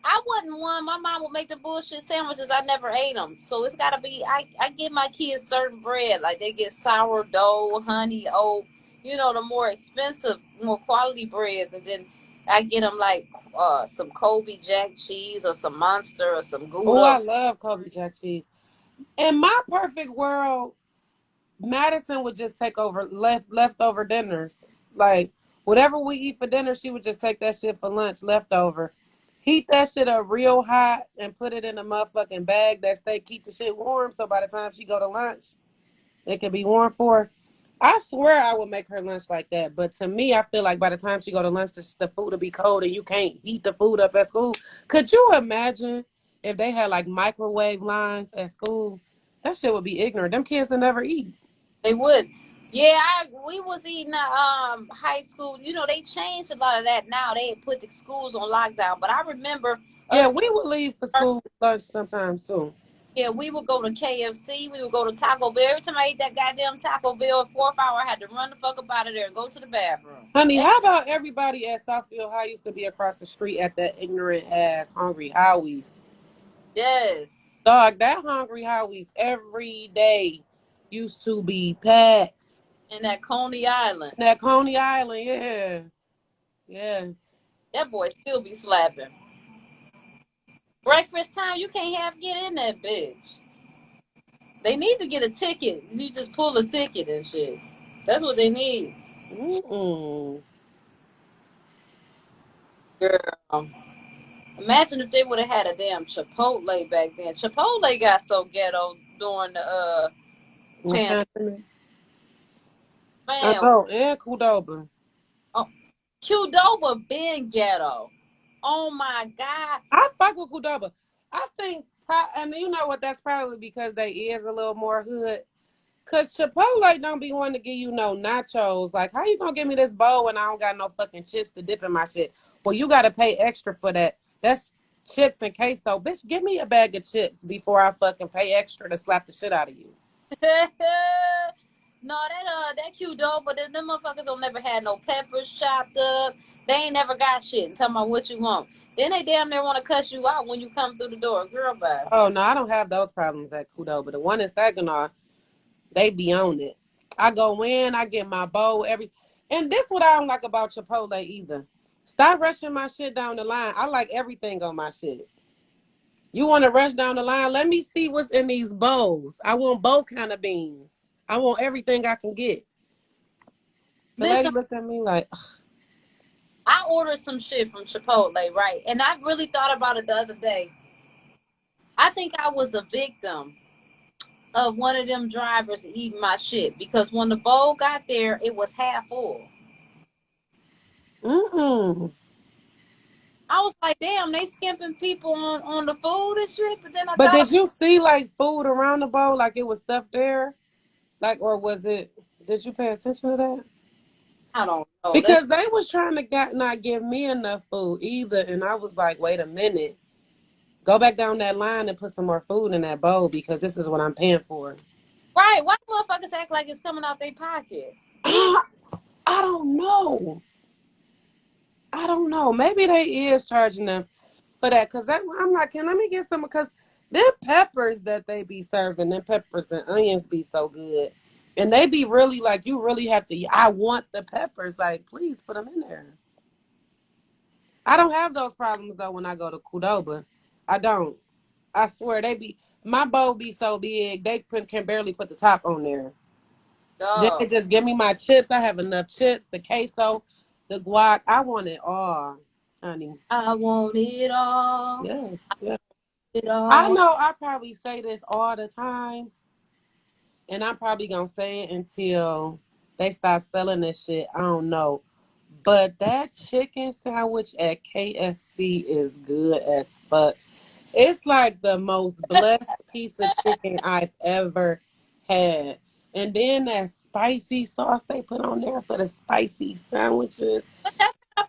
I wasn't one. My mom would make the bullshit sandwiches. I never ate them. So it's got to be, I give my kids certain bread. Like they get sourdough, honey, oat, the more expensive, more quality breads. And then I get them like some Colby Jack cheese or some Monster or some Oh, I Gouda. love Kobe Jack cheese. In my perfect world, Madison would just take over leftover dinners. Like whatever we eat for dinner, she would just take that shit for lunch, leftover. Heat that shit up real hot and put it in a motherfucking bag that stay keep the shit warm. So by the time she go to lunch, it can be warm for her. I swear I would make her lunch like that. But to me, I feel like by the time she go to lunch, the food will be cold and you can't heat the food up at school. Could you imagine if they had like microwave lines at school? That shit would be ignorant. Them kids will never eat. They would. Yeah, we was eating high school. They changed a lot of that now. They put the schools on lockdown. But I remember Yeah, us. we would leave for school lunch sometimes too. Yeah, we would go to KFC. We would go to Taco Bell. Every time I ate that goddamn Taco Bell, fourth hour, I had to run the fuck up out of there and go to the bathroom. Honey, how about everybody at Southfield High used to be across the street at that ignorant ass Hungry Howie's? Yes. Dog, that Hungry Howie's every day used to be packed. And that Coney Island. That Coney Island, yeah. Yes. That boy still be slapping. Breakfast time, you can't get in that bitch. They need to get a ticket. You just pull a ticket and shit. That's what they need. Mm-mm. Girl. Imagine if they would have had a damn Chipotle back then. Chipotle got so ghetto during the pandemic. I Man, know, and Qdoba. oh, Qdoba been ghetto. Oh my God. I fuck with Qdoba. I think, and you know what? That's probably because they is a little more hood. Cause Chipotle don't be wanting to give you no nachos. Like, how you gonna give me this bowl when I don't got no fucking chips to dip in my shit? Well, you gotta pay extra for that. That's chips and queso. Bitch, give me a bag of chips before I fucking pay extra to slap the shit out of you. No, that Qdoba, them motherfuckers don't never had no peppers chopped up. They ain't never got shit and talking about what you want. Then they damn near want to cuss you out when you come through the door. Girl, bye. Oh no, I don't have those problems at Qdoba. The one in Saginaw, they be on it. I go in, I get my bowl and this what I don't like about Chipotle either. Stop rushing my shit down the line. I like everything on my shit. You want to rush down the line? Let me see what's in these bowls. I want both kind of beans. I want everything I can get. The lady Listen, looked at me like, ugh. I ordered some shit from Chipotle, right? And I really thought about it the other day. I think I was a victim of one of them drivers eating my shit because when the bowl got there, it was half full. Mm-mm. I was like, damn, they skimping people on the food and shit. But then I But thought did about, you see like food around the bowl, like it was stuff there? Like, or was it, did you pay attention to that? I don't know. That's Because they was trying to not give me enough food either. And I was like, wait a minute. Go back down that line and put some more food in that bowl because this is what I'm paying for. right. Why motherfuckers act like it's coming out their pocket? I don't know. I don't know. Maybe they is charging them for that. Cause I'm like, let me get some because them peppers that they be serving, them peppers and onions be so good. And they be really like, you really have to, I want the peppers. Like, please put them in there. I don't have those problems though when I go to Qdoba. I don't. I swear my bowl be so big, they can barely put the top on there. Then they Dog. just give me my chips. I have enough chips, the queso, the guac. I want it all, honey. I want it all. Yes, yes. It I all. know I probably say this all the time, and I'm probably gonna say it until they stop selling this shit. I don't know. But that chicken sandwich at KFC is good as fuck. It's like the most blessed piece of chicken I've ever had. And then that spicy sauce they put on there for the spicy sandwiches. But that's how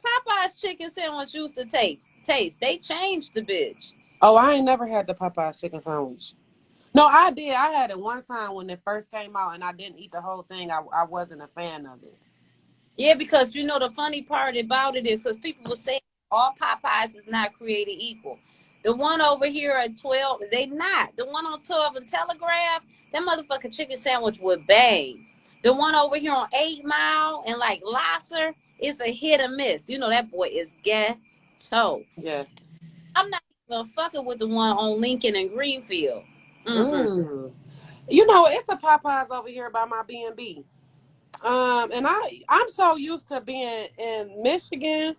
Popeye's chicken sandwich used to taste. They changed the bitch. Oh, I ain't never had the Popeyes chicken sandwich. No, I did. I had it one time when it first came out, and I didn't eat the whole thing. I wasn't a fan of it. Yeah, because you know the funny part about it is because people will say all Popeyes is not created equal. The one over here at 12, they not. The one on 12 and Telegraph, that motherfucking chicken sandwich would bang. The one over here on 8 Mile and like Lasser is a hit or miss. You know that boy is ghetto. Yes. I'm not even fucking with the one on Lincoln and Greenfield. Mm-mm. Mm. You know, it's a Popeyes over here by my B&B. And I'm so used to being in Michigan.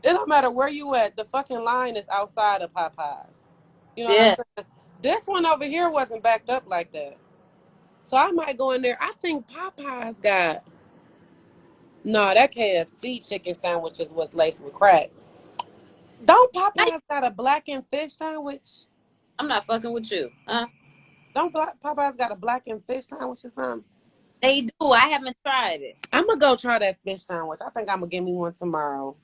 It don't matter where you at. The fucking line is outside of Popeyes. You know what I'm Yeah, saying? This one over here wasn't backed up like that. So I might go in there. I think Popeyes got no. That KFC chicken sandwich is what's laced with crack. Don't Popeyes got a blackened fish sandwich? I'm not fucking with you. Don't Popeyes got a blackened fish sandwich or something? They do. I haven't tried it. I'm gonna go try that fish sandwich. I think I'm gonna give me one tomorrow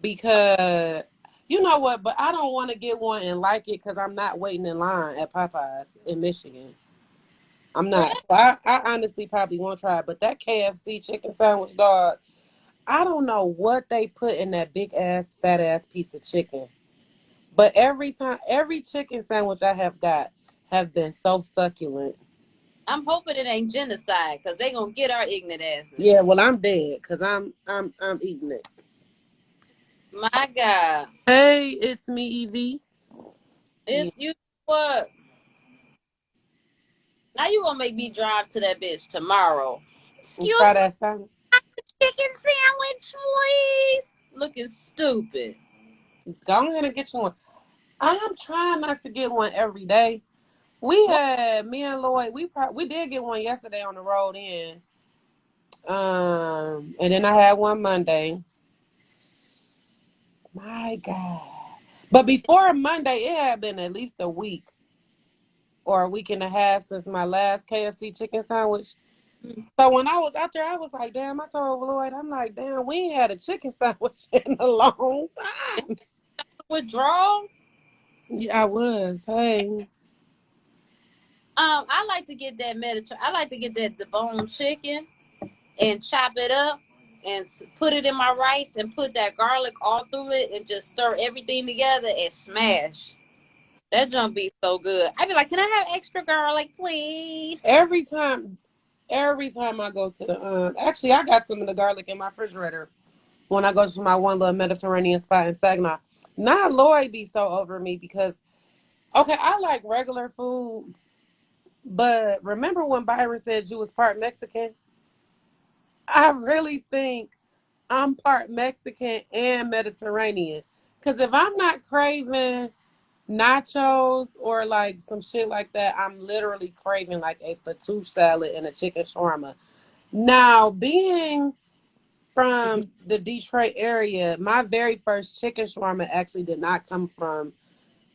because you know what? But I don't want to get one and like it because I'm not waiting in line at Popeyes in Michigan. I'm not. So I honestly probably won't try it. But that KFC chicken sandwich, dog, I don't know what they put in that big ass, fat ass piece of chicken. But every time, every chicken sandwich I have got have been so succulent. I'm hoping it ain't genocide because they gonna get our ignorant asses. Yeah, well, I'm dead because I'm eating it. My God, Hey, it's me, Evie. Yeah, it's you. What? Now you gonna make me drive to that bitch tomorrow? and Excuse try me, that sandwich. chicken sandwich, please. Looking stupid. Go ahead and get you one. I'm trying not to get one every day. We What? had me and Lloyd. We did get one yesterday on the road in. And then I had one Monday. My God. But before Monday, it had been at least a week or a week and a half since my last KFC chicken sandwich. So when I was out there, I was like, damn, I told Lloyd, I'm like, damn, we ain't had a chicken sandwich in a long time. Withdrawal? Yeah, I was. Hey. I like to get that Mediterranean. I like to get that debone chicken and chop it up and put it in my rice and put that garlic all through it and just stir everything together and smash. That junk be so good. I'd be like, can I have extra garlic, please? Every time every time I go to the actually I got some of the garlic in my refrigerator when I go to my one little Mediterranean spot in Saginaw. Not Lloyd be so over me because okay, I like regular food, but remember when Byron said you was part Mexican? I really think I'm part Mexican and Mediterranean. Cause if I'm not craving nachos or like some shit like that, I'm literally craving like a fettuccine salad and a chicken shawarma. Now, being from the Detroit area, my very first chicken shawarma actually did not come from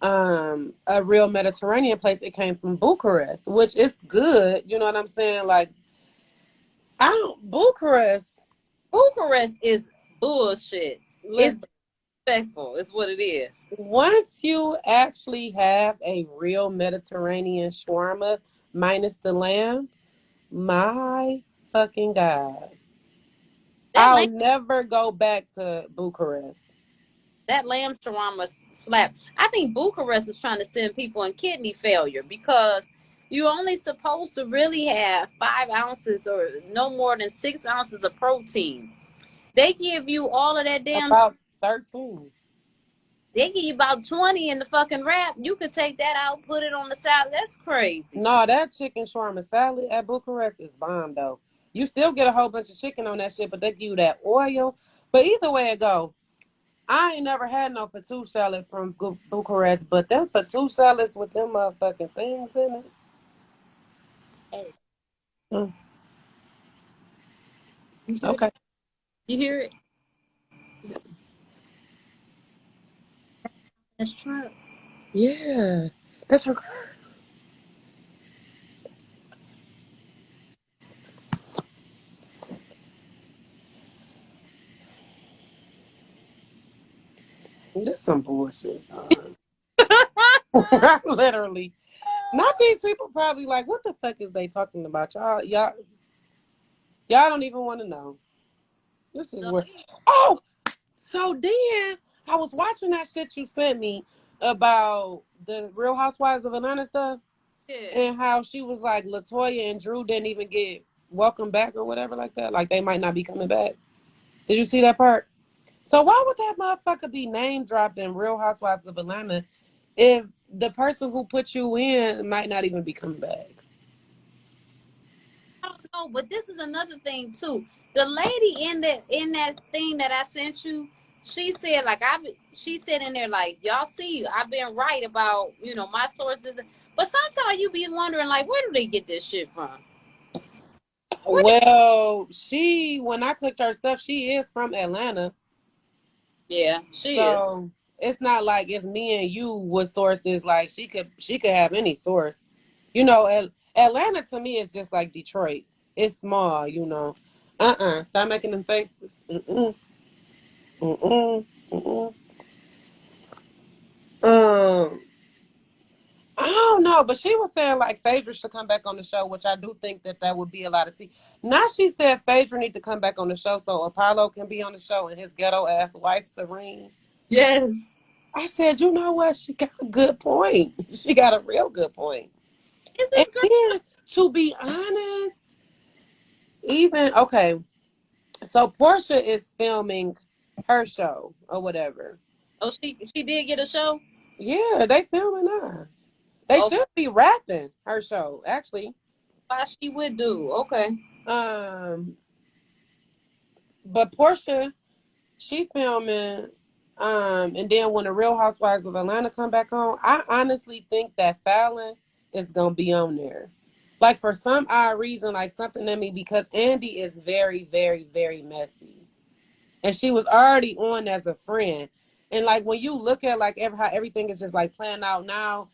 a real Mediterranean place. It came from Bucharest, which is good. You know what I'm saying? Like I don't Bucharest Bucharest is bullshit. is It's disrespectful. It's what it is. once you actually have a real Mediterranean shawarma minus the lamb, my fucking God. That I'll lamb, never go back to Bucharest. that lamb shawarma slap. I think Bucharest is trying to send people in kidney failure because you're only supposed to really have 5 ounces or no more than 6 ounces of protein. They give you all of that damn. About 13. They give you about 20 in the fucking wrap. You could take that out, put it on the salad. That's crazy. No, that chicken shawarma salad at Bucharest is bomb though. You still get a whole bunch of chicken on that shit, but they give you that oil. But either way it go, I ain't never had no fettuccine salad from Bucharest, but them fettuccine salads with them motherfucking things in it. Mm, You hear, okay. you hear it? That's Trump. Yeah. That's her. some bullshit. Literally. Not these people probably like, what the fuck is they talking about? Y'all don't even want to know. This is where. Oh, so then I was watching that shit you sent me about the Real Housewives of Atlanta stuff, Yeah. and how she was like Latoya and Drew didn't even get welcome back or whatever like that. Like they might not be coming back. Did you see that part? So why would that motherfucker be name dropping Real Housewives of Atlanta if the person who put you in might not even be coming back? I don't know, but this is another thing too. The lady in that thing that I sent you, she said like she said in there like y'all see I've been right about my sources, but sometimes you be wondering like where do they get this shit from? Where? Well, when I clicked her stuff, she is from Atlanta. Yeah, she is. So it's not like it's me and you with sources. Like she could have any source. Atlanta to me is just like Detroit. It's small. Stop making them faces. Mm-mm. Mm-mm. Um, I don't know, but she was saying like Phaedra should come back on the show, which I do think that would be a lot of tea. Now she said Phaedra need to come back on the show so Apollo can be on the show and his ghetto ass wife Serene. Yes. I said, you know what? She got a good point. She got a real good point. This And is great. then, to be honest, even okay, so Portia is filming her show or whatever. Oh, she did get a show. Yeah, they filming her. They Oh, should be rapping her show, actually. why she would do? Okay. Um, but Portia, she filming. And then when the Real Housewives of Atlanta come back on, I honestly think that Fallon is gonna be on there. Like for some odd reason, like something in me, because Andy is very, very, very messy. And she was already on as a friend. And like when you look at like how everything is just like playing out now,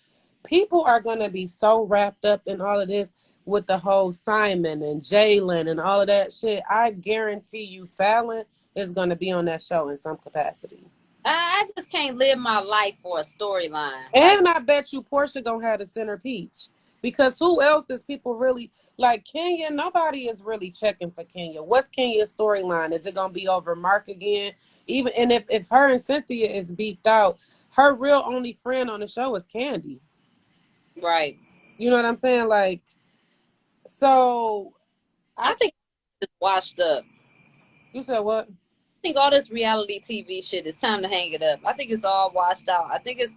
people are gonna be so wrapped up in all of this with the whole Simon and Jalen and all of that shit. I guarantee you Fallon is gonna be on that show in some capacity. I just can't live my life for a storyline. Like, And I bet you Portia gonna have the centerpiece. Because who else is people really like Kenya? Nobody is really checking for Kenya. What's Kenya's storyline? Is it gonna be over Mark again? Even and if her and Cynthia is beefed out, her real only friend on the show is Candy. right. You know what I'm saying? Like, so I I can't. think it's washed up. You said what? I think all this reality TV shit is time to hang it up. I think it's all washed out. I think it's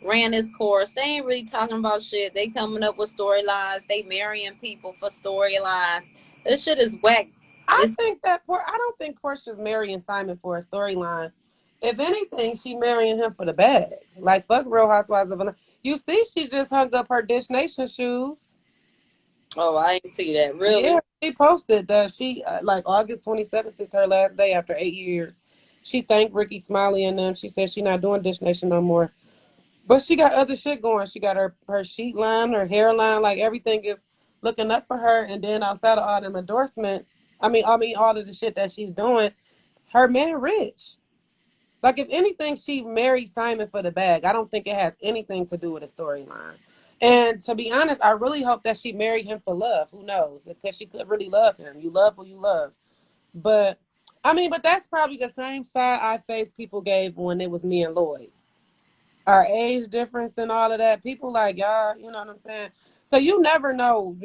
ran its course. They ain't really talking about shit. They coming up with storylines. They marrying people for storylines. This shit is whack. I It's think that I don't think Portia's marrying Simon for a storyline. If anything, she marrying him for the bag. Like fuck Real Housewives of Atlanta. You see, she just hung up her Dish Nation shoes. oh, I ain't see that really. Yeah, she posted that she like August 27th is her last day after 8 years. She thanked Ricky Smiley and them. She said she not doing Dish Nation no more. But she got other shit going. She got her sheet line, her hairline, like everything is looking up for her. And then outside of all them endorsements, I mean all of the shit that she's doing, her man rich. Like if anything, she married Simon for the bag. I don't think it has anything to do with a storyline. And to be honest, I really hope that she married him for love. Who knows? Because she could really love him. You love who you love. But but that's probably the same side eye face people gave when it was me and Lloyd. Our age difference and all of that. People like y'all, you know what I'm saying? So you never know,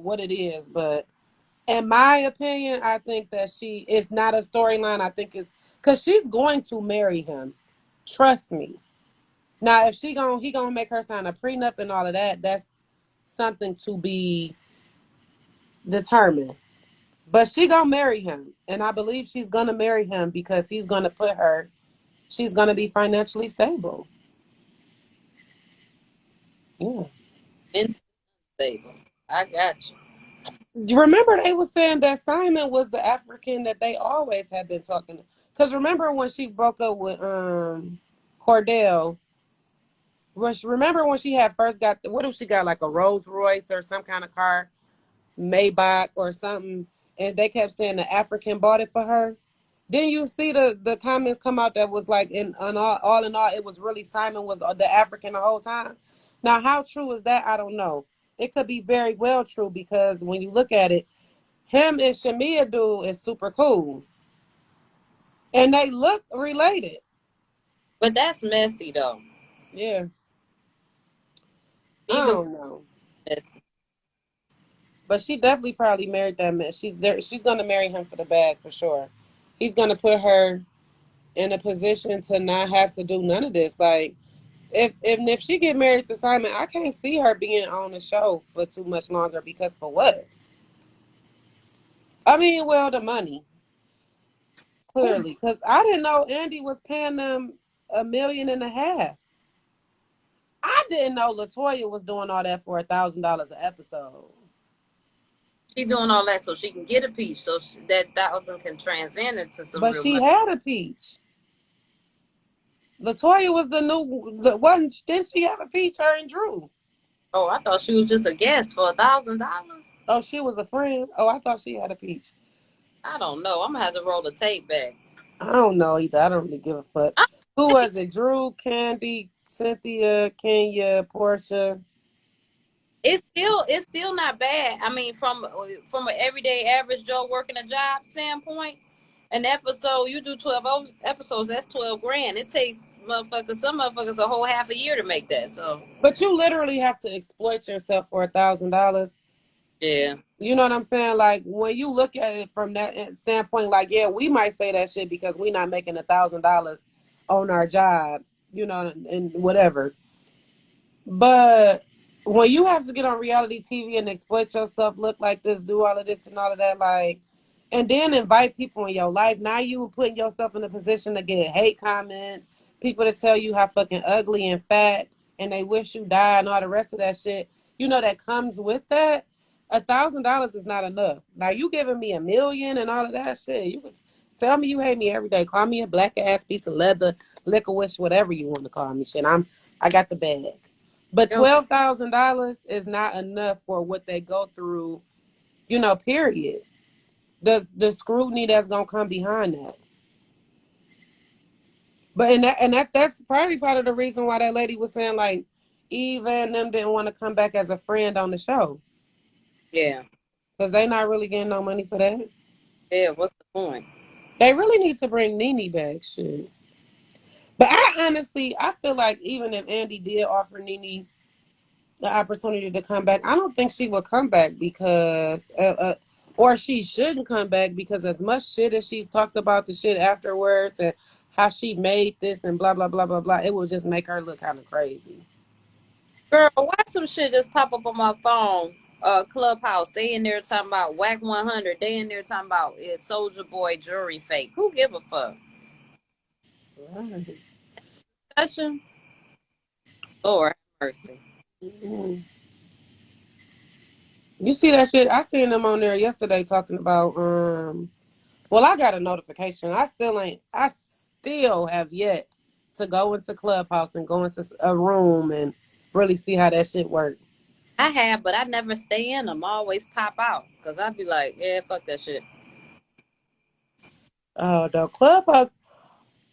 what it is. But in my opinion, I think that it's not a storyline. I think it's because she's going to marry him. Trust me. Now, if he gonna make her sign a prenup and all of that, that's something to be determined. But she gonna marry him, and I believe she's gonna marry him because he's gonna put her. She's gonna be financially stable. Yeah. Unstable. I got you. You remember they was saying that Simon was the African that they always had been talking. Because remember when she broke up with Cordell. Remember when she had first got what if she got like a Rolls Royce or some kind of car, Maybach or something, and they kept saying the African bought it for her. Then you see the comments come out that was like all in all, it was really Simon was the African the whole time. Now, how true is that? I don't know. It could be very well true because when you look at it, him and Shamia dude is super cool, and they look related. But that's messy though. Yeah, I Either don't know, messy. but she definitely probably married that man. She's there. She's gonna marry him for the bag for sure. He's gonna put her in a position to not have to do none of this. Like if she get married to Simon, I can't see her being on the show for too much longer because for what? I mean, well, the money Who clearly because I didn't know Andy was paying them $1.5 million. I didn't know Latoya was doing all that for $1,000 an episode. she doing all that so she can get a piece, so that 1,000 can transcend into some But real she money. had a peach. Latoya was the new one. Didn't she have a peach? Her and Drew. Oh, I thought she was just a guest for $1,000. Oh, she was a friend. Oh, I thought she had a peach. I don't know. I'm gonna have to roll the tape back. I don't know either. I don't really give a fuck. Who was it? Drew, Candy, Cynthia, Kenya, Portia. It's still not bad. I mean, from an everyday average Joe working a job standpoint, an episode you do 12 episodes. That's 12 grand. It takes some motherfuckers a whole half a year to make that. So But you literally have to exploit yourself for $1,000. yeah, You know what I'm saying? Like when you look at it from that standpoint, like yeah, we might say that shit because we not making $1,000 on our job, you know, and whatever. But when you have to get on reality TV and exploit yourself, look like this, do all of this and all of that, like, and then invite people in your life, now you putting yourself in a position to get hate comments, people to tell you how fucking ugly and fat, and they wish you died and all the rest of that shit. You know that comes with that. $1,000 is not enough. Now you giving me $1 million and all of that shit. You could tell me you hate me every day. Call me a black ass piece of leather, licorice, whatever you want to call me. Shit, I got the bag. But $12,000 is not enough for what they go through, you know, period. The scrutiny that's gonna come behind that. But that's probably part of the reason why that lady was saying like Eva and them didn't want to come back as a friend on the show. yeah, Because they not really getting no money for that. yeah. What's the point? They really need to bring Nene back, shit. But I feel like even if Andy did offer Nene the opportunity to come back, I don't think she would come back because, or she shouldn't come back because as much shit as she's talked about the shit afterwards and how she made this and blah blah blah blah blah, it will just make her look kind of crazy. Girl, why some shit just pop up on my phone? Clubhouse. They in there talking about Whack 100. They in there talking about is Soldier Boy jury fake. Who give a fuck? Right. Discussion? Lord have mercy. Mm. You see that shit? I seen them on there yesterday talking about. Well, I got a notification. I still have yet to go into Clubhouse and go into a room and really see how that shit works. I have, but I never stay in them. I always pop out because I'd be like, yeah, fuck that shit. Oh, the Clubhouse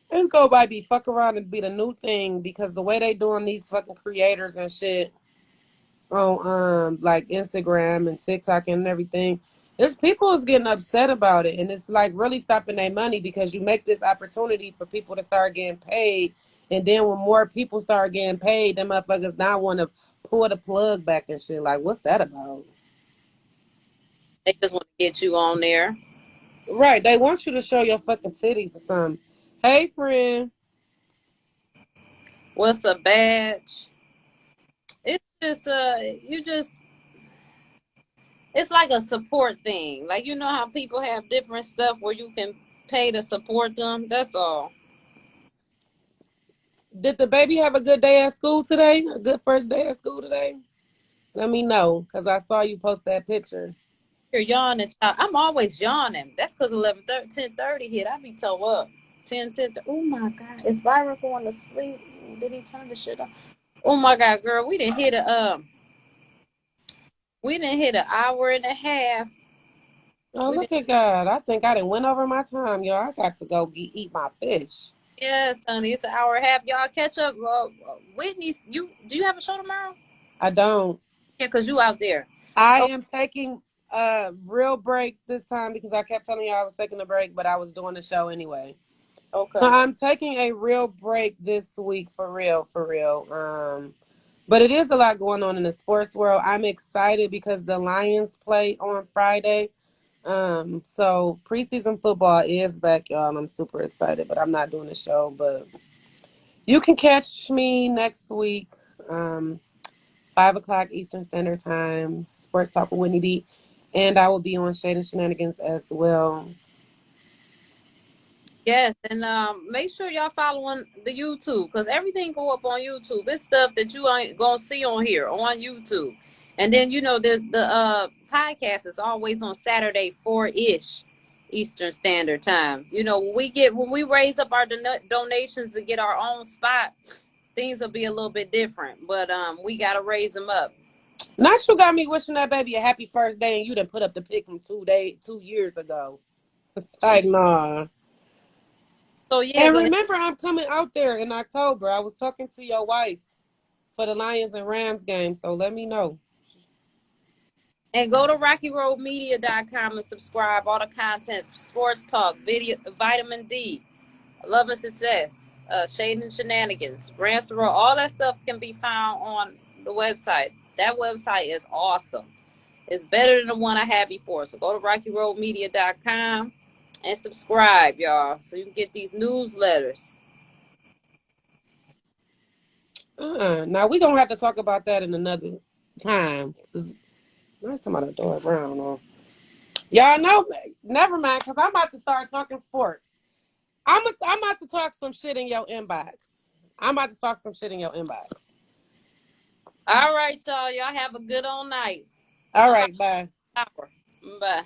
it's gonna might be fuck around and be the new thing because the way they doing these fucking creators and shit on like Instagram and TikTok and everything, there's people is getting upset about it and it's like really stopping their money because you make this opportunity for people to start getting paid and then when more people start getting paid, them motherfuckers now want to pull the plug back and shit. Like, what's that about? They just want to get you on there. Right, they want you to show your fucking titties or something. Hey, friend. What's a badge? It's just you just it's like a support thing. Like you know how people have different stuff where you can pay to support them. That's all. Did the baby have a good day at school today? A good first day at school today? Let me know, because I saw you post that picture. You're yawning. I'm always yawning. That's because 10:30 hit. I be toe up. 10. Oh my God. Is Byron going to sleep? Did he turn the shit off? Oh my God, girl. We didn't hit an hour and a half Oh, look at God. I think I done went over my time, y'all. I got to go eat my fish. Yes, honey, it's an hour and a half. Y'all catch up. Whitney, do you have a show tomorrow? I don't. Yeah, because you out there. I Oh, am taking a real break this time because I kept telling y'all I was taking a break, but I was doing the show anyway. So okay. I'm taking a real break this week for real, for real. But it is a lot going on in the sports world. I'm excited because the Lions play on Friday. So preseason football is back, y'all, and I'm super excited, but I'm not doing the show. But you can catch me next week, 5 o'clock Eastern Standard Time, Sports Talk with Whitney B. And I will be on Shade and Shenanigans as well. Yes, and make sure y'all following the YouTube because everything go up on YouTube. It's stuff that you ain't gonna see on here on YouTube. And then the podcast is always on Saturday 4-ish Eastern Standard Time. When we raise up our donations to get our own spot, things will be a little bit different. But we gotta raise them up. Not you got me wishing that baby a happy first day, and you done put up the pic from 2 years ago. It's like, nah. So yeah, And remember, I'm coming out there in October. I was talking to your wife for the Lions and Rams game, so let me know. and go to Rockyroadmedia.com and subscribe. All the content, sports talk, video, vitamin D, love and success, shade and shenanigans, Rants Robes, all that stuff can be found on the website. That website is awesome. It's better than the one I had before. So go to Rockyroadmedia.com and subscribe, y'all, so you can get these newsletters. Now we're gonna have to talk about that in another time. There's somebody at the door brown on. Y'all know, never mind, because I'm about to start talking sports. I'm about to talk some shit in your inbox. I'm about to talk some shit in your inbox. All right, y'all. Y'all have a good old night. All right, bye. Bye.